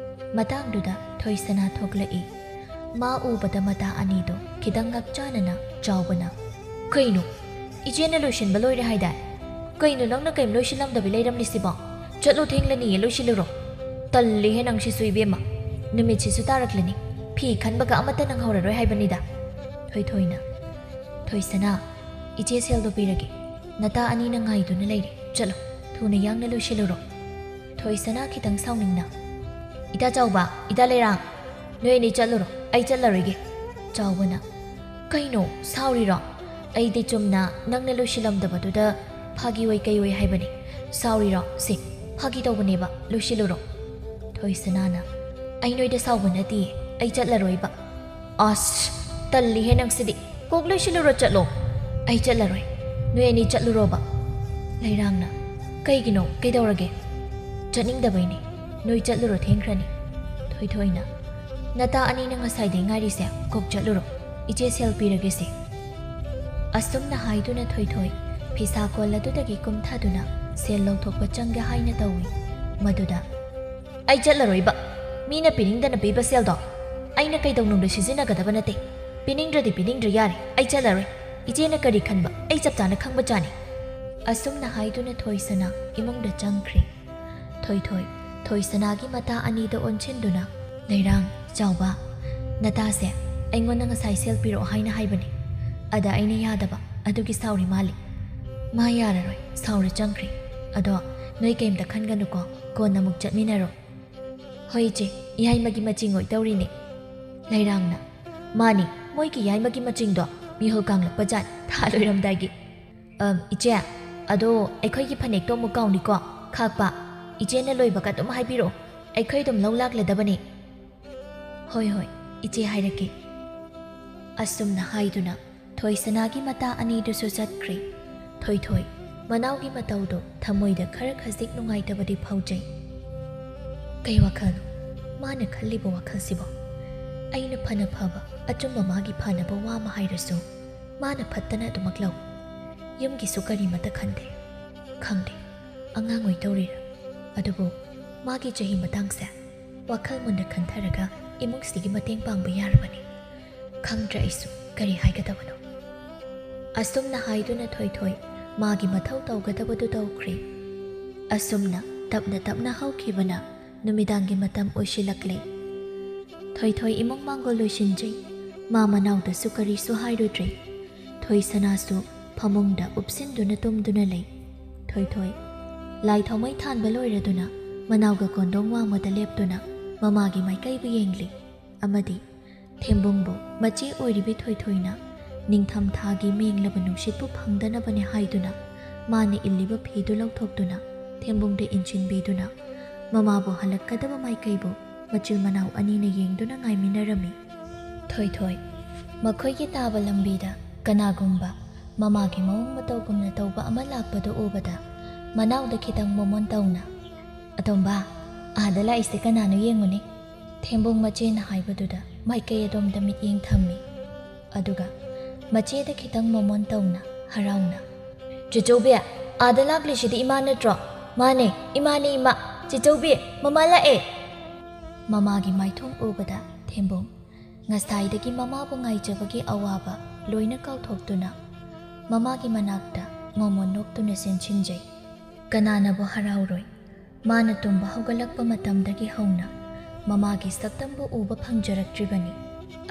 ꯃꯇꯥꯡꯗꯨꯗ ꯊꯣꯏꯁꯅꯥ ꯊꯣꯛꯂꯛꯏ꯫ ꯃꯥ ꯎꯕꯗ ꯃꯇꯥ ꯑꯅꯤꯗꯣ ꯈꯤꯇꯪ ꯉꯛꯆꯥꯅꯅ ꯆꯥꯎꯕꯅ "ꯀꯩꯅꯣ? ꯏꯆꯦꯅ ꯂꯣꯏꯁꯤꯟꯕ ꯂꯣꯏꯔꯦ ꯍꯥꯏꯗꯥꯏ? ꯀꯩꯅꯣ ꯅꯪꯅ ꯀꯩꯝ ꯂꯣꯏꯁꯤꯜꯂꯝꯗꯕꯤ ꯂꯩꯔꯝꯂꯤꯁꯤꯕꯣ? ꯆꯠꯂꯣ ꯊꯦꯡꯂꯅꯤꯌꯦ, ꯂꯣꯏꯁꯤꯜꯂꯨꯔꯣ꯫ ꯇꯜꯂꯤꯍꯦ ꯅꯪꯁꯤꯁꯨ ꯏꯕꯦꯝꯃ, ꯅꯨꯃꯤꯠꯁꯤꯁꯨ ꯇꯥꯔꯛꯂꯅꯤ, ꯐꯤ ꯈꯟꯕꯒ ꯑꯃꯠꯇ ꯅꯪꯍꯧꯔꯔꯣꯏ ꯍꯥꯏꯕꯅꯤꯗ꯫ ꯊꯣꯏꯊꯣꯏꯅ "ꯊꯣꯏꯁꯅꯥ, ꯏꯆꯦ ꯁꯦꯜꯗꯣ ꯄꯤꯔꯒꯦ, ꯅꯇꯥ ꯑꯅꯤꯅ ꯉꯥꯏꯗꯨꯅ ꯂꯩꯔꯦ, ꯆꯠꯂꯣ ꯊꯨꯅ ꯌꯥꯡꯅ ꯂꯣꯏꯁꯤꯜꯂꯨꯔꯣ." ꯊꯣꯏꯁꯅꯥ ꯈꯤꯇꯪ ꯁꯥꯎꯅꯤꯡꯅ "ꯏꯇꯥ ꯆꯥꯎꯕ, ꯏꯇꯥ ꯂꯩꯔꯥꯡ, ꯅꯣꯏ ꯑꯅꯤ ꯆꯠꯂꯨꯔꯣ, ꯑꯩ ꯆꯠꯂꯔꯣꯏꯒꯦ." ꯆꯥꯎꯕꯅ "ꯀꯩꯅꯣ ꯁꯥꯎꯔꯤꯔꯣ? ꯑꯩꯗꯤ ꯆꯨꯝꯅ ꯅꯪꯅ ꯂꯣꯏꯁꯤꯜꯂꯝꯗꯕꯗꯨꯗ ꯐꯥꯒꯤ ꯑꯣꯏ ꯀꯩ ꯑꯣꯏ ꯍꯥꯏꯕꯅꯤ, ꯁꯥꯎꯔꯤꯔꯣ? ꯁꯤ ꯐꯥꯒꯤ ꯇꯧꯕꯅꯦꯕ, ꯂꯣꯏꯁꯤꯜꯂꯨꯔꯣ." ꯊꯣꯏꯁꯅꯥꯅ "ꯑꯩ ꯅꯣꯏꯗ ꯁꯥꯎꯕ ꯅꯠꯇꯤꯌꯦ, ꯑꯩ ꯆꯠꯂꯔꯣꯏꯕ." "ꯑꯁ ꯇꯜꯂꯤꯍꯦ ꯅꯪꯁꯤꯗꯤ, ꯀꯣꯛ ꯂꯣꯏꯁꯤꯜꯂꯨꯔꯣ ꯆꯠꯂꯣ." "ꯑꯩ ꯆꯠꯂꯔꯣꯏ, ꯅꯣꯏ ꯑꯅꯤ ꯆꯠꯂꯨꯔꯣꯕ." ꯂꯩꯔꯥꯡꯅ "ꯀꯩꯒꯤꯅꯣ, ꯀꯩꯗꯧꯔꯒꯦ?" "ꯆꯠꯅꯤꯡꯗꯕꯩꯅꯦ, ꯅꯣꯏ ꯆꯠꯂꯨꯔꯣ ꯊꯦꯡꯈ꯭ꯔꯅꯤ." ꯊꯣꯏꯊꯣꯏꯅ "ꯅꯇꯥ ꯑꯅꯤꯅ ꯉꯁꯥꯏꯗꯩ ꯉꯥꯏꯔꯤꯁꯦ, ꯀꯣꯛ ꯆꯠꯂꯨꯔꯣ, ꯏꯆꯦ ꯁꯦꯜ ꯄꯤꯔꯒꯦꯁꯦ." ꯑꯁꯨꯝꯅ ꯍꯥꯏꯗꯨꯅ ꯊꯣꯏꯊꯣꯏ ꯐꯤꯁꯥꯀꯣꯜ ꯑꯗꯨꯗꯒꯤ ꯀꯨꯝꯊꯗꯨꯅ ꯁꯦꯜ ꯂꯧꯊꯣꯛꯄ ꯆꯪꯒꯦ ꯍꯥꯏꯅ ꯇꯧꯏ꯫ ꯃꯗꯨꯗ "ꯑꯩ ꯆꯠꯂꯔꯣꯏꯕ, ꯃꯤꯅ ꯄꯤꯅꯤꯡꯗꯅ ꯄꯤꯕ ꯁꯦꯜꯗꯣ ꯑꯩꯅ ꯀꯩꯗꯧꯅꯨꯡꯗ ꯁꯤꯖꯤꯟꯅꯒꯗꯕ ꯅꯠꯇꯦ, ꯄꯤꯅꯤꯡꯗ꯭ꯔꯗꯤ ꯄꯤꯅꯤꯡꯗ꯭ꯔ ꯌꯥꯔꯦ, ꯑꯩ ꯆꯠꯂꯔꯣꯏ, ꯏꯆꯦꯅ ꯀꯔꯤ ꯈꯟꯕ ꯑꯩ ꯆꯞ ꯆꯥꯅ ꯈꯪꯕ ꯆꯥꯅꯤ." ꯑꯁꯨꯝꯅ ꯍꯥꯏꯗꯨꯅ ꯊꯣꯏꯁꯅꯥ ꯏꯃꯨꯡꯗ ꯆꯪꯈ꯭ꯔꯦ꯫ ꯊꯣꯏꯊꯣꯏ ꯊꯣꯏꯁꯅꯥꯒꯤ ꯃꯇꯥ ꯑꯅꯤꯗ ꯑꯣꯟꯁꯤꯟꯗꯨꯅ "ꯂꯩꯔꯥꯡ, ꯆꯥꯎꯕ, ꯅꯇꯥꯁꯦ ꯑꯩꯉꯣꯟꯗ ꯉꯁꯥꯏ ꯁꯦꯜ ꯄꯤꯔꯛꯑꯣ ꯍꯥꯏꯅ ꯍꯥꯏꯕꯅꯤ, ꯑꯗ ꯑꯩꯅ ꯌꯥꯗꯕ, ꯑꯗꯨꯒꯤ ꯁꯥꯎꯔꯤ ꯃꯥꯜꯂꯤ꯫ ꯃꯥ ꯌꯥꯔꯔꯣꯏ, ꯁꯥꯎꯔ ꯆꯪꯈ꯭ꯔꯦ, ꯑꯗꯣ ꯅꯣꯏ ꯀꯩꯝꯇ ꯈꯟꯒꯅꯨꯀꯣ, ꯀꯣꯟꯅ ꯑꯃꯨꯛ ꯆꯠꯃꯤꯟꯅꯔꯣ." "ꯍꯣꯏ ꯏꯆꯦ, ꯌꯥꯏꯃꯒꯤ ꯃꯆꯤꯡ ꯑꯣꯏ ꯇꯧꯔꯤꯅꯦ." ꯂꯩꯔꯥꯡꯅ "ꯃꯥꯅꯤ, ꯃꯣꯏꯒꯤ ꯌꯥꯏꯃꯒꯤ ꯃꯆꯤꯡꯗꯣ ꯃꯤꯍꯨꯜ ꯀꯥꯡꯂꯛꯄ ꯖꯥꯠ, ꯊꯥ ꯂꯣꯏꯔꯝꯗꯥꯏꯒꯤ." "ꯏꯆꯦ, ꯑꯗꯣ ꯑꯩꯈꯣꯏꯒꯤ ꯐꯅꯦꯛꯇꯣ ꯑꯃꯨꯛ ꯀꯥꯎꯅꯤꯀꯣ, ꯈꯥꯛꯄ, ꯏꯆꯦꯅ ꯂꯣꯏꯕꯒ ꯑꯗꯨꯝ ꯍꯥꯏꯕꯤꯔꯛꯑꯣ, ꯑꯩꯈꯣꯏ ꯑꯗꯨꯝ ꯂꯧ ꯂꯥꯛꯂꯗꯕꯅꯤ." "ꯍꯣꯏ ꯍꯣꯏ, ꯏꯆꯦ ꯍꯥꯏꯔꯛꯀꯦ." ꯑꯁꯨꯝꯅ ꯍꯥꯏꯗꯨꯅ ꯊꯣꯏꯁꯅꯥꯒꯤ ꯃꯇꯥ ꯑꯅꯤꯗꯨꯁꯨ ꯆꯠꯈ꯭ꯔꯦ꯫ ꯊꯣꯏꯊꯣꯏ ꯃꯅꯥꯎꯒꯤ ꯃꯇꯧꯗꯣ ꯊꯃꯣꯏꯗ ꯈꯔ ꯈꯖꯤꯛ ꯅꯨꯡꯉꯥꯏꯇꯕꯗꯤ ꯐꯥꯎꯖꯩ꯫ ꯀꯩ ꯋꯥꯈꯜꯅꯣ ꯃꯥꯅ ꯈꯜꯂꯤꯕ ꯋꯥꯈꯜꯁꯤꯕꯣ? ꯑꯩꯅ ꯐꯅ ꯐꯕ ꯑꯆꯨꯝꯕ ꯃꯥꯒꯤ ꯐꯅꯕ ꯋꯥ ꯑꯃ ꯍꯥꯏꯔꯁꯨ ꯃꯥꯅ ꯐꯠꯇꯅ ꯑꯗꯨꯃꯛ ꯂꯧ, ꯌꯨꯝꯒꯤꯁꯨ ꯀꯔꯤꯃꯠꯇ ꯈꯟꯗꯦ꯫ ꯈꯪꯗꯦ, ꯑꯉꯥꯡ ꯑꯣꯏ ꯇꯧꯔꯤꯔꯥ? ꯑꯗꯨꯕꯨ ꯃꯥꯒꯤ ꯆꯍꯤ ꯃꯇꯥꯡꯁꯦ ꯋꯥꯈꯜ ꯃꯨꯟꯅ ꯈꯟꯊꯔꯒ ꯏꯃꯨꯡꯁꯤꯒꯤ ꯃꯇꯦꯡ ꯄꯥꯡꯕ ꯌꯥꯔꯕꯅꯤ꯫ ꯈꯪꯗ꯭ꯔꯦ ꯑꯩꯁꯨ ꯀꯔꯤ ꯍꯥꯏꯒꯗꯕꯅꯣ." ꯑꯁꯨꯝꯅ ꯍꯥꯏꯗꯨꯅ ꯊꯣꯏꯊꯣꯏ ꯃꯥꯒꯤ ꯃꯊꯧ ꯇꯧꯒꯗꯕꯗꯨ ꯇꯧꯈ꯭ꯔꯦ꯫ ꯑꯁꯨꯝꯅ ꯇꯞꯅ ꯇꯞꯅ ꯍꯧꯈꯤꯕꯅ ꯅꯨꯃꯤꯗꯥꯡꯒꯤ ꯃꯇꯝ ꯑꯣꯏꯁꯤꯜꯂꯛꯂꯦ꯫ ꯊꯣꯏꯊꯣꯏ ꯏꯃꯨꯡ ꯃꯥꯡꯒꯣꯜ ꯂꯣꯏꯁꯤꯟꯖꯩ꯫ ꯃꯥ ꯃꯅꯥꯎꯗꯁꯨ ꯀꯔꯤꯁꯨ ꯍꯥꯏꯔꯨꯗ꯭ꯔꯦ꯫ ꯊꯣꯏꯁꯅꯥꯁꯨ ꯐꯃꯨꯡꯗ ꯎꯞꯁꯤꯟꯗꯨꯅ ꯇꯨꯝꯗꯨꯅ ꯂꯩ꯫ ꯊꯣꯏꯊꯣꯏ ꯂꯥꯏ ꯊꯥꯎꯃꯩ ꯊꯥꯟꯕ ꯂꯣꯏꯔꯗꯨꯅ ꯃꯅꯥꯎꯒ ꯀꯣꯟꯗꯣꯡ ꯋꯥꯡꯃꯗ ꯂꯦꯞꯇꯨꯅ ꯃꯃꯥꯒꯤ ꯃꯥꯏꯀꯩꯕꯨ ꯌꯦꯡꯂꯤ꯫ ꯑꯃꯗꯤ ꯊꯦꯝꯕꯨꯡꯕꯨ ꯃꯆꯦ ꯑꯣꯏꯔꯤꯕꯤ ꯊꯣꯏꯊꯣꯏꯅ ꯅꯤꯡꯊꯝꯊꯥꯒꯤ ꯃꯦꯡꯂꯕ ꯅꯨꯡꯁꯤꯠꯄꯨ ꯐꯪꯗꯅꯕꯅꯤ ꯍꯥꯏꯗꯨꯅ ꯃꯥꯅ ꯏꯜꯂꯤꯕ ꯐꯤꯗꯨ ꯂꯧꯊꯣꯛꯇꯨꯅ ꯊꯦꯝꯕꯨꯡꯗ ꯏꯟꯁꯤꯟꯕꯤꯗꯨꯅ ꯃꯃꯥꯕꯨ ꯍꯜꯂꯛꯀꯗꯕ ꯃꯥꯏꯀꯩꯕꯨ ꯃꯆꯤꯜ ꯃꯅꯥꯎ ꯑꯅꯤꯅ ꯌꯦꯡꯗꯨꯅ ꯉꯥꯏꯃꯤꯟꯅꯔꯝꯃꯤ꯫ ꯊꯣꯏꯊꯣꯏ ꯃꯈꯣꯏꯒꯤ ꯇꯥꯕ ꯂꯝꯕꯤꯗ ꯀꯅꯥꯒꯨꯝꯕ ꯃꯃꯥꯒꯤ ꯃꯑꯣꯡ ꯃꯇꯧꯒꯨꯝꯅ ꯇꯧꯕ ꯑꯃ ꯂꯥꯛꯄꯗꯨ ꯎꯕꯗ ꯃꯅꯥꯎꯗ ꯈꯤꯇꯪ ꯃꯣꯃꯣꯟ ꯇꯧꯅ "ꯑꯇꯣꯝꯕ, ꯑꯥꯗ ꯂꯥꯛꯏꯁꯦ ꯀꯅꯥꯅꯣ ꯌꯦꯡꯉꯨꯅꯤ." ꯊꯦꯝꯕꯨꯡ ꯃꯆꯦꯅ ꯍꯥꯏꯕꯗꯨꯗ ꯃꯥꯏꯀꯩ ꯑꯗꯣꯝꯗ ꯃꯤꯠꯌꯦꯡ ꯊꯝꯃꯤ꯫ ꯑꯗꯨꯒ ꯃꯆꯦꯗ ꯈꯤꯇꯪ ꯃꯣꯃꯣꯟ ꯇꯧꯅ ꯍꯔꯥꯎꯅ "ꯆꯦꯆꯧꯕꯤ, ꯑꯥꯗ ꯂꯥꯛꯂꯤꯁꯤꯗꯤ ꯏꯃꯥ ꯅꯠꯇ꯭ꯔꯣ?" "ꯃꯥꯅꯦ, ꯏꯃꯥꯅꯦ ꯏꯃꯥ, ꯆꯦꯆꯧꯕꯤ, ꯃꯃꯥ ꯂꯥꯛꯑꯦ." ꯃꯃꯥꯒꯤ ꯃꯥꯏꯊꯣꯡ ꯎꯕꯗ ꯊꯦꯝꯕꯨꯡ ꯉꯁꯥꯏꯗꯒꯤ ꯃꯃꯥꯕꯨ ꯉꯥꯏꯖꯕꯒꯤ ꯑꯋꯥꯕ ꯂꯣꯏꯅ ꯀꯥꯎꯊꯣꯛꯇꯨꯅ ꯃꯃꯥꯒꯤ ꯃꯅꯥꯛꯇ ꯃꯣꯃꯣꯟ ꯅꯣꯛꯇꯨꯅ ꯆꯦꯟꯁꯤꯟꯖꯩ꯫ ꯀꯅꯥꯅꯕꯨ ꯍꯔꯥꯎꯔꯣꯏ? ꯃꯥꯅ ꯇꯨꯝꯕ ꯍꯧꯒꯠꯂꯛꯄ ꯃꯇꯝꯗꯒꯤ ꯍꯧꯅ ꯃꯃꯥꯒꯤ ꯁꯛꯇꯝꯕꯨ ꯎꯕ ꯐꯪꯖꯔꯛꯇ꯭ꯔꯤꯕꯅꯤ꯫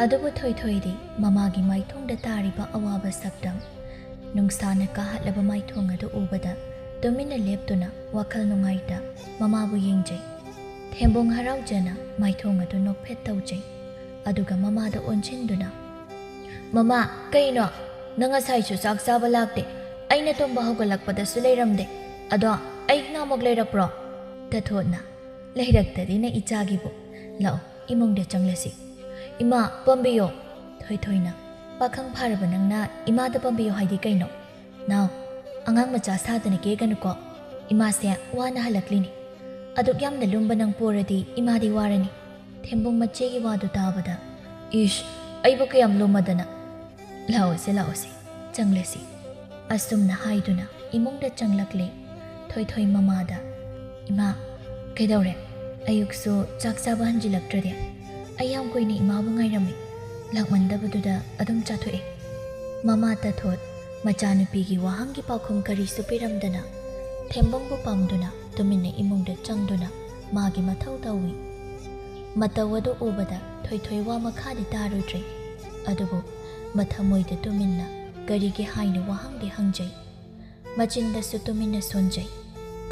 ꯑꯗꯨꯕꯨ ꯊꯣꯏꯊꯣꯏꯗꯤ ꯃꯃꯥꯒꯤ ꯃꯥꯏꯊꯣꯡꯗ ꯇꯥꯔꯤꯕ ꯑꯋꯥꯕ ꯁꯛꯇꯝ, ꯅꯨꯡꯁꯥꯅ ꯀꯥꯍꯠꯂꯕ ꯃꯥꯏꯊꯣꯡ ꯑꯗꯨ ꯎꯕꯗ ꯇꯨꯃꯤꯟꯅ ꯂꯦꯞꯇꯨꯅ ꯋꯥꯈꯜ ꯅꯨꯡꯉꯥꯏꯇ ꯃꯃꯥꯕꯨ ꯌꯦꯡꯖꯩ꯫ ꯊꯦꯝꯕꯨꯡ ꯍꯔꯥꯎꯖꯅ ꯃꯥꯏꯊꯣꯡ ꯑꯗꯨ ꯅꯣꯛꯐꯦꯠ ꯇꯧꯖꯩ꯫ ꯑꯗꯨꯒ ꯃꯃꯥꯗ ꯑꯣꯟꯁꯤꯟꯗꯨꯅ "ꯃꯃꯥ, ꯀꯩꯅꯣ? ꯅꯪ ꯉꯁꯥꯏꯁꯨ ꯆꯥꯛ ꯆꯥꯕ ꯂꯥꯛꯇꯦ, ꯑꯩꯅ ꯇꯨꯝꯕ ꯍꯧꯒꯠꯂꯛꯄꯗꯁꯨ ꯂꯩꯔꯝꯗꯦ, ꯑꯗꯣ ꯑꯩ ꯉꯥꯃꯨꯛ ꯂꯩꯔꯛꯄ꯭ꯔꯣ?" ꯇꯊꯣꯠꯅ "ꯂꯩꯔꯛꯇꯗꯤꯅ ꯏꯆꯥꯒꯤꯕꯨ, ꯂꯥꯛꯑꯣ ꯏꯃꯨꯡꯗ ꯆꯪꯂꯁꯤ." "ꯏꯃꯥ, ꯄꯥꯝꯕꯤꯌꯣ." ꯊꯣꯏꯊꯣꯏꯅ "ꯄꯥꯈꯪ ꯐꯥꯔꯕ ꯅꯪꯅ ꯏꯃꯥꯗ ꯄꯥꯝꯕꯤꯌꯣ ꯍꯥꯏꯗꯤ ꯀꯩꯅꯣ? ꯅꯥꯎ, ꯑꯉꯥꯡ ꯃꯆꯥ ꯁꯥꯗꯅ ꯀꯦꯒꯅꯨꯀꯣ, ꯏꯃꯥꯁꯦ ꯋꯥꯅ ꯍꯜꯂꯛꯂꯤꯅꯤ, ꯑꯗꯨꯛ ꯌꯥꯝꯅ ꯂꯨꯝꯕ ꯅꯪ ꯄꯣꯔꯗꯤ ꯏꯃꯥꯗꯤ ꯋꯥꯔꯅꯤ." ꯊꯦꯝꯕꯨꯡ ꯃꯆꯦꯒꯤ ꯋꯥꯗꯨ ꯇꯥꯕꯗ "ꯏꯁ, ꯑꯩꯕꯨ ꯀꯌꯥꯝ ꯂꯨꯝꯃꯗꯅ? ꯂꯥꯛꯑꯣꯁꯦ ꯂꯥꯛꯑꯣꯁꯦ, ꯆꯪꯂꯁꯤ." ꯑꯁꯨꯝꯅ ꯍꯥꯏꯗꯨꯅ ꯏꯃꯨꯡꯗ ꯆꯪꯂꯛꯂꯦ꯫ थोई थोई ममादा इमा कईदौरे अयुक्सु चाक चाबा हंजिलक्ट्रदे अयाम कोइने इमाबु ngairami lakmandabadुदा अदुम चाथोए ममा तथोत मचानुपीगी वाहंगी पाखुम करीसु पिरमदना थेंबोंबु पामदुना तुमिन्ने इमुंगदा चंगदुना मागी मथौ तौवी मतवदु उबदा थोई थोई वा मखादि तारुद्रे अदुबु मथमोइद तुमिन्ना करीगे हाइने वाहंगी हंगजै मचिंदसु तुमिन्ना सोंजै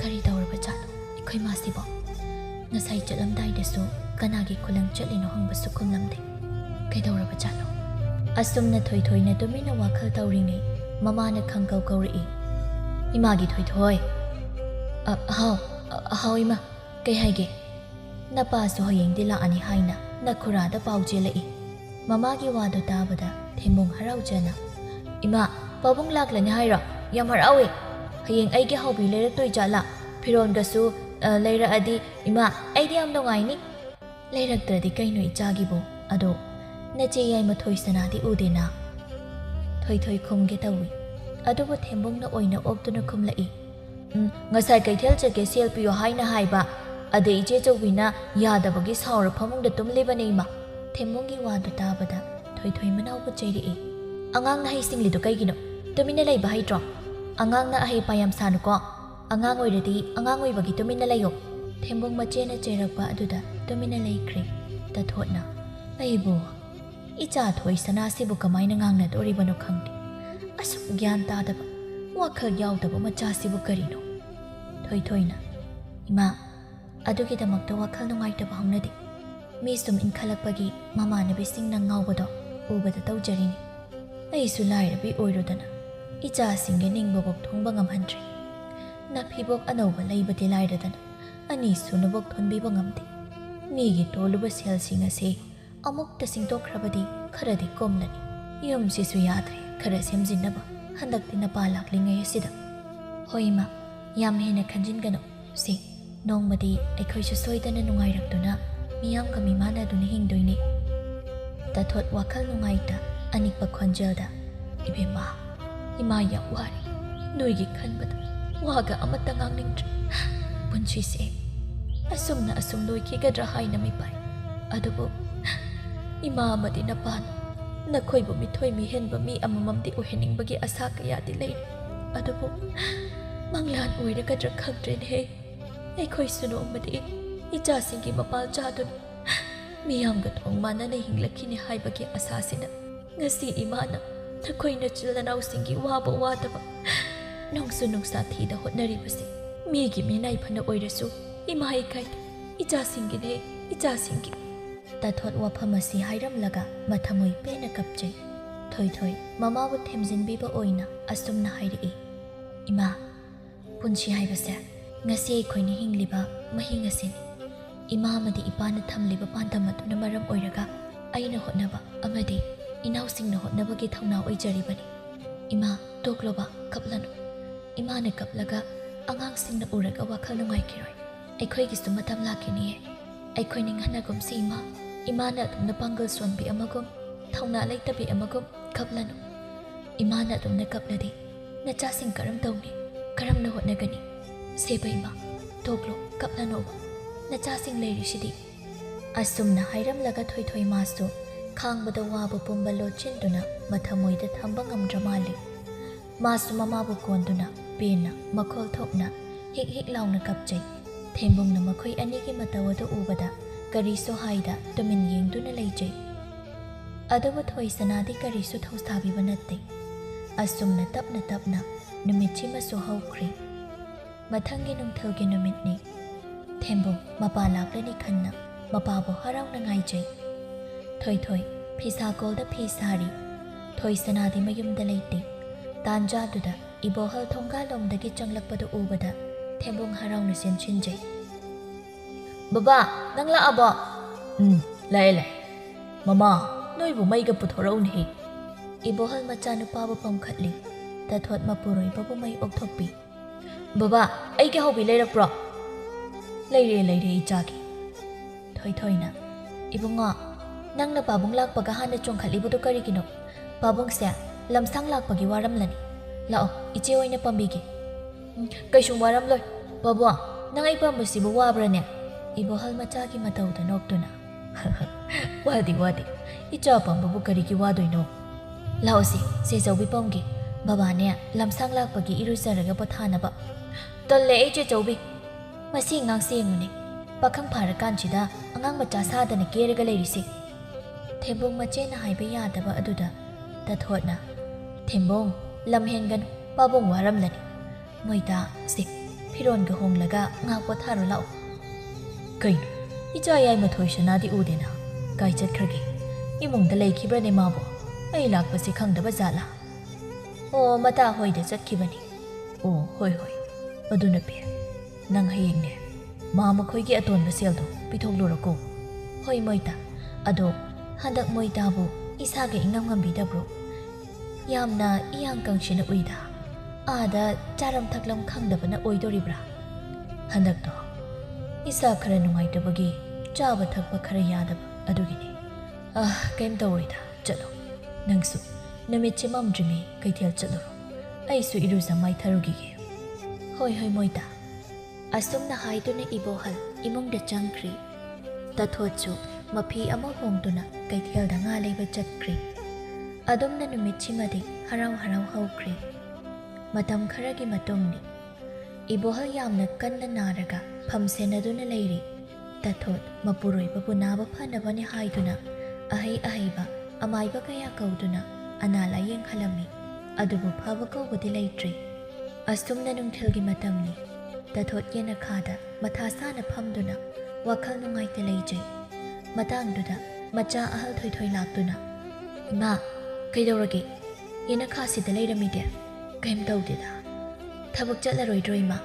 करी तौरबा जानो इखोइ मासिबो ngasai chalamdaidasu kanagi khulang chalino hangbsu khumlamde kaidawraba jano asumna thoi thoi na tumina wakhal tawringai mama na khangkau kauri imagi thoi thoi how ima kai haige napa su hoyeng dila ani haina nakhura da pauje lai mama gi wadu tabada themung harau jana ima pabung laklani haira yam harawi hayeng ai gi haubi lerak toi jala phiron gasu लेरा अदि इमा ऐदि याम नोंगाइनि लेरक्तदि canoe इचागिबो अदो नचे याइ मथोइ Sanadi उदेना थोइ थोइ खुमगे Tawi अदुबो थेंबोंना ओइना ओक्तुना खुमलाई ngasai kaithel chake sel piyo haina haiba ade ije chowina yadabagi saura phamungda tumlibani ma thembongi wadu tabada thoi thoi manau bu cheiri angang na haisingli do kaigino tumina lei ba haitro angang na hai payam sanu ko angang oiradi angang oibagi tumina layo thembong machena cherakpa aduda tumina leikre ta thotna aibo icha thoi sana sibu kamaina ngangna doribano khangdi asuk gyan ta daba wakhal yaudaba macha sibu karino thoi thoina ima adugi damakta wakhal nungai ta bhangnadi mi sum in khalakpagi mama na bising na ngawbado ubada tawjarini ai su lairabi oirodana icha singe ningbo bok thongba ngamhandri na phibok anauba leibati lairadana ani sunabok thonbiba ngamdi migi toluba sel singa se amukta singtokhrabadi kharadi komlani yum sisu yadre khara semjinaba handakti na palaklingai asida hoima yam hena khanjingano se nongmadi aikhoisu soidana nungairakduna miyam ka mimana duna hingdoini tathot wakhal nungaita anikpa khonjelda ibema ima ya wari noigi khanbada waga amata ngangningtra punchi se asumna asum loikigadra haina mi pai adubo ima amadi na pan na khoibu mi thoi mi henba mi amamamdi uheningbagi asa kaya di leire adubo manglan oiragadra khagdren he ai khoi suno amadi icha singi mapal chadun miyamga thongmana na hinglakhini haibagi asa sina ngasi imana thakhoina chilanaw singi waba wadaba nongsu nongsa thida hotnaribasi migi minai phana oirasu imai kai icha singi ne icha singi tathot waphamasi hairam laga mathamoi pena kapchai thoi thoi mama bu themjin biba oina asumna hairi ima punchi haibase ngasi khoini hingliba mahingasin ima madi ipana thamliba pantamatuna maram oiraga aina hotnaba amadi inaw singna hotnaba gi thongna oijaribani ima tokloba kaplanu imane kaplaga angang singna uraga wakhal nungai kiroi aikhoi gi sumatam lakini aikhoi ning hana gom sima imana tumna pangal sonbi amagom thongna leitabi amagom kaplanu imana tumna kapladi nacha sing karam tawni karam na hotnagani sebaima toklo kaplano nacha sing leiri shidi asumna hairam laga thoi thoi masu khangbada wabu pumbalo chinduna mathamoida thamba ngamdramali masu mamabu konduna pena makhol thokna hik hik launa kapchai thembungna makhoi anigi matawada ubada kariso haida tumin yengduna leijai adabu thoi sanadi kariso thausabi banatte asumna tapna numitchi masu haukhri mathangi nungthalgi numitni thembung mapa laklani khanna mapabu harauna ngaijai thoi thoi phisa kolda phisari thoi sanadi mayumda leite tanja duda ibohal thongga lomdagi changlakpadu ubada thembung harauna senchinjai baba nangla abo lai mama noibu maiga puthorau ni ibohal machanu pabu pamkhatli tathot mapuroi babu mai okthokpi baba ai ke hobi leirakpro leire ichagi thoi thoina ibunga nangna pabung lakpaga hana chongkhalibudu karigino pabung se lamsang lakpagi waramlani lao iche oina pambige ꯀꯩꯁꯨ ꯋꯥꯔꯝꯂꯣꯏ ꯕꯕ꯭ꯋꯥ ꯅꯪ ꯑꯩ ꯄꯥꯝꯕꯁꯤꯕꯨ ꯋꯥꯕ꯭ꯔꯅꯦ ꯏꯕꯣꯍꯜ ꯃꯆꯥꯒꯤ ꯃꯇꯧꯗ ꯅꯣꯛꯇꯨꯅ ꯋꯥꯗꯦ ꯏꯆꯥ ꯄꯥꯝꯕꯕꯨ ꯀꯔꯤꯒꯤ ꯋꯥꯗꯣꯏꯅꯣ ꯂꯥꯛꯑꯣꯁꯤ ꯆꯦꯆꯧꯕꯤ ꯄꯝꯒꯦ ꯕꯕꯥꯅꯦ ꯂꯝꯁꯥꯡ ꯂꯥꯛꯄꯒꯤ ꯏꯔꯨꯖꯔꯒ ꯄꯣꯊꯥꯅꯕ ꯇꯜꯂꯦ ꯑꯩ ꯆꯦꯆꯧꯕꯤ ꯃꯁꯤ ꯑꯉꯥꯡꯁꯦ ꯌꯦꯡꯉꯨꯅꯦ ꯄꯥꯈꯪ ꯐꯥꯔꯀꯥꯟꯁꯤꯗ ꯑꯉꯥꯡ ꯃꯆꯥ ꯁꯥꯗꯅ ꯀꯦꯔꯒ ꯂꯩꯔꯤꯁꯦ ꯊꯦꯝꯕꯣꯡ ꯃꯆꯦꯅ ꯍꯥꯏꯕ ꯌꯥꯗꯕ ꯑꯗꯨꯗ ꯇꯊꯣꯠꯅ ꯊꯦꯝꯕꯣꯡ ꯂꯝ ꯍꯦꯟꯒꯅꯨ ꯄꯥꯕꯨꯡ ꯋꯥꯔꯝꯂꯅꯤ ꯃꯣꯏꯗ ꯁꯤ ꯐꯤꯔꯣꯟꯒ ꯍꯣꯡꯂꯒ ꯉꯥꯛ ꯄꯣꯊꯥꯔꯣ ꯂꯥꯛꯑꯣ ꯀꯩꯅꯣ ꯏꯆꯥ ꯌꯥꯏꯃ ꯊꯣꯏꯁꯅꯥꯗꯤ ꯎꯗꯦꯅ ꯀꯥꯏ ꯆꯠꯈ꯭ꯔꯒꯦ ꯏꯃꯨꯡꯗ ꯂꯩꯈꯤꯕ꯭ꯔꯅꯦ ꯃꯥꯕꯨ ꯑꯩ ꯂꯥꯛꯄꯁꯤ ꯈꯪꯗꯕ ꯖꯥꯠꯂꯥ ꯑꯣ ꯃꯇꯥ ꯍꯣꯏꯗ ꯆꯠꯈꯤꯕꯅꯤ ꯑꯣ ꯍꯣꯏ ꯑꯗꯨꯅ ꯐꯩ ꯅꯪ ꯍꯌꯦꯡꯅꯦ ꯃꯥ ꯃꯈꯣꯏꯒꯤ ꯑꯇꯣꯟꯕ ꯁꯦꯜꯗꯣ ꯄꯤꯊꯣꯛꯂꯨꯔꯣꯀꯣ ꯍꯣꯏ ꯃꯣꯏꯇꯥ ꯑꯗꯣ ꯍꯟꯗꯛ ꯃꯣꯏꯇꯥꯕꯨ ꯏꯁꯥꯒ ꯏꯉꯝ ꯉꯝꯕꯤꯗꯕ꯭ꯔꯣ ꯌꯥꯝꯅ ꯏꯌꯥꯡ ꯀꯪꯁꯤꯅ ꯎꯏꯗ ꯑꯥꯗ ꯆꯥꯔꯝ ꯊꯛꯂꯝ ꯈꯪꯗꯕꯅ ꯑꯣꯏꯗꯣꯔꯤꯕ꯭ꯔꯥ ꯍꯟꯗꯛꯇꯣ ꯏꯁꯥ ꯈꯔ ꯅꯨꯡꯉꯥꯏꯇꯕꯒꯤ ꯆꯥꯕ ꯊꯛꯄ ꯈꯔ ꯌꯥꯗꯕ ꯑꯗꯨꯒꯤꯅꯤ ꯀꯩꯝ ꯇꯧꯔꯣꯏꯗ ꯆꯠꯂꯣ ꯅꯪꯁꯨ ꯅꯨꯃꯤꯠꯁꯦ ꯃꯝꯗ꯭ꯔꯤꯉꯩ ꯀꯩꯊꯦꯜ ꯆꯠꯂꯨꯔꯣ ꯑꯩꯁꯨ ꯏꯔꯨꯖ ꯃꯥꯏꯊꯔꯨꯈꯤꯒꯦ ꯍꯣꯏ ꯃꯣꯏꯇꯥ ꯑꯁꯨꯝꯅ ꯍꯥꯏꯗꯨꯅ ꯏꯕꯣꯍꯜ ꯏꯃꯨꯡꯗ ꯆꯪꯈ꯭ꯔꯤ ꯇꯊꯣꯠꯁꯨ ꯃꯐꯤ ꯑꯃ ꯍꯣꯡꯗꯨꯅ ꯀꯩꯊꯦꯜꯗ ꯉꯥ ꯂꯩꯕ ꯆꯠꯈ꯭ꯔꯤ ꯑꯗꯨꯝꯅ ꯅꯨꯃꯤꯠꯁꯤꯃꯗꯤ ꯍꯔꯥꯎ ꯍꯧꯈ꯭ꯔꯤ ꯃꯇꯝ ꯈꯔꯒꯤ ꯃꯇꯨꯡꯅꯤ ꯏꯕꯣꯍꯜ ꯌꯥꯝꯅ ꯀꯟꯅ ꯅꯥꯔꯒ ꯐꯝ ꯁꯦꯟꯅꯗꯨꯅ ꯂꯩꯔꯤ ꯇꯊꯣꯠ ꯃꯄꯨꯔꯣꯏꯕꯕꯨ ꯅꯥꯕ ꯐꯅꯕꯅꯤ ꯍꯥꯏꯗꯨꯅ ꯑꯍꯩꯕ ꯑꯃꯥꯏꯕ ꯀꯌꯥ ꯀꯧꯗꯨꯅ ꯑꯅꯥ ꯂꯥꯌꯦꯡꯍꯜꯂꯝꯃꯤ ꯑꯗꯨꯕꯨ ꯐꯕ ꯀꯧꯕꯗꯤ ꯂꯩꯇ꯭ꯔꯤ ꯑꯁꯨꯝꯅ ꯅꯨꯡꯊꯤꯜꯒꯤ ꯃꯇꯝꯅꯤ ꯇꯊꯣꯠ ꯌꯦꯅꯈꯥꯗ ꯃꯊꯥ ꯁꯥꯅ ꯐꯝꯗꯨꯅ ꯋꯥꯈꯜ ꯅꯨꯡꯉꯥꯏꯇ ꯂꯩꯖꯩ ꯃꯇꯥꯡꯗꯨꯗ ꯃꯆꯥ ꯑꯍꯜ ꯊꯣꯏꯊꯣꯏ ꯂꯥꯛꯇꯨꯅ ꯏꯃꯥ ꯀꯩꯗꯧꯔꯒꯦ ꯌꯦꯅꯈꯥꯁꯤꯗ ꯂꯩꯔꯝꯃꯤꯗꯦ ꯀꯩꯝ ꯇꯧꯗꯦꯗ ꯊꯕꯛ ꯆꯠꯂꯔꯣꯏꯗ꯭ꯔꯣ ꯏꯃꯥ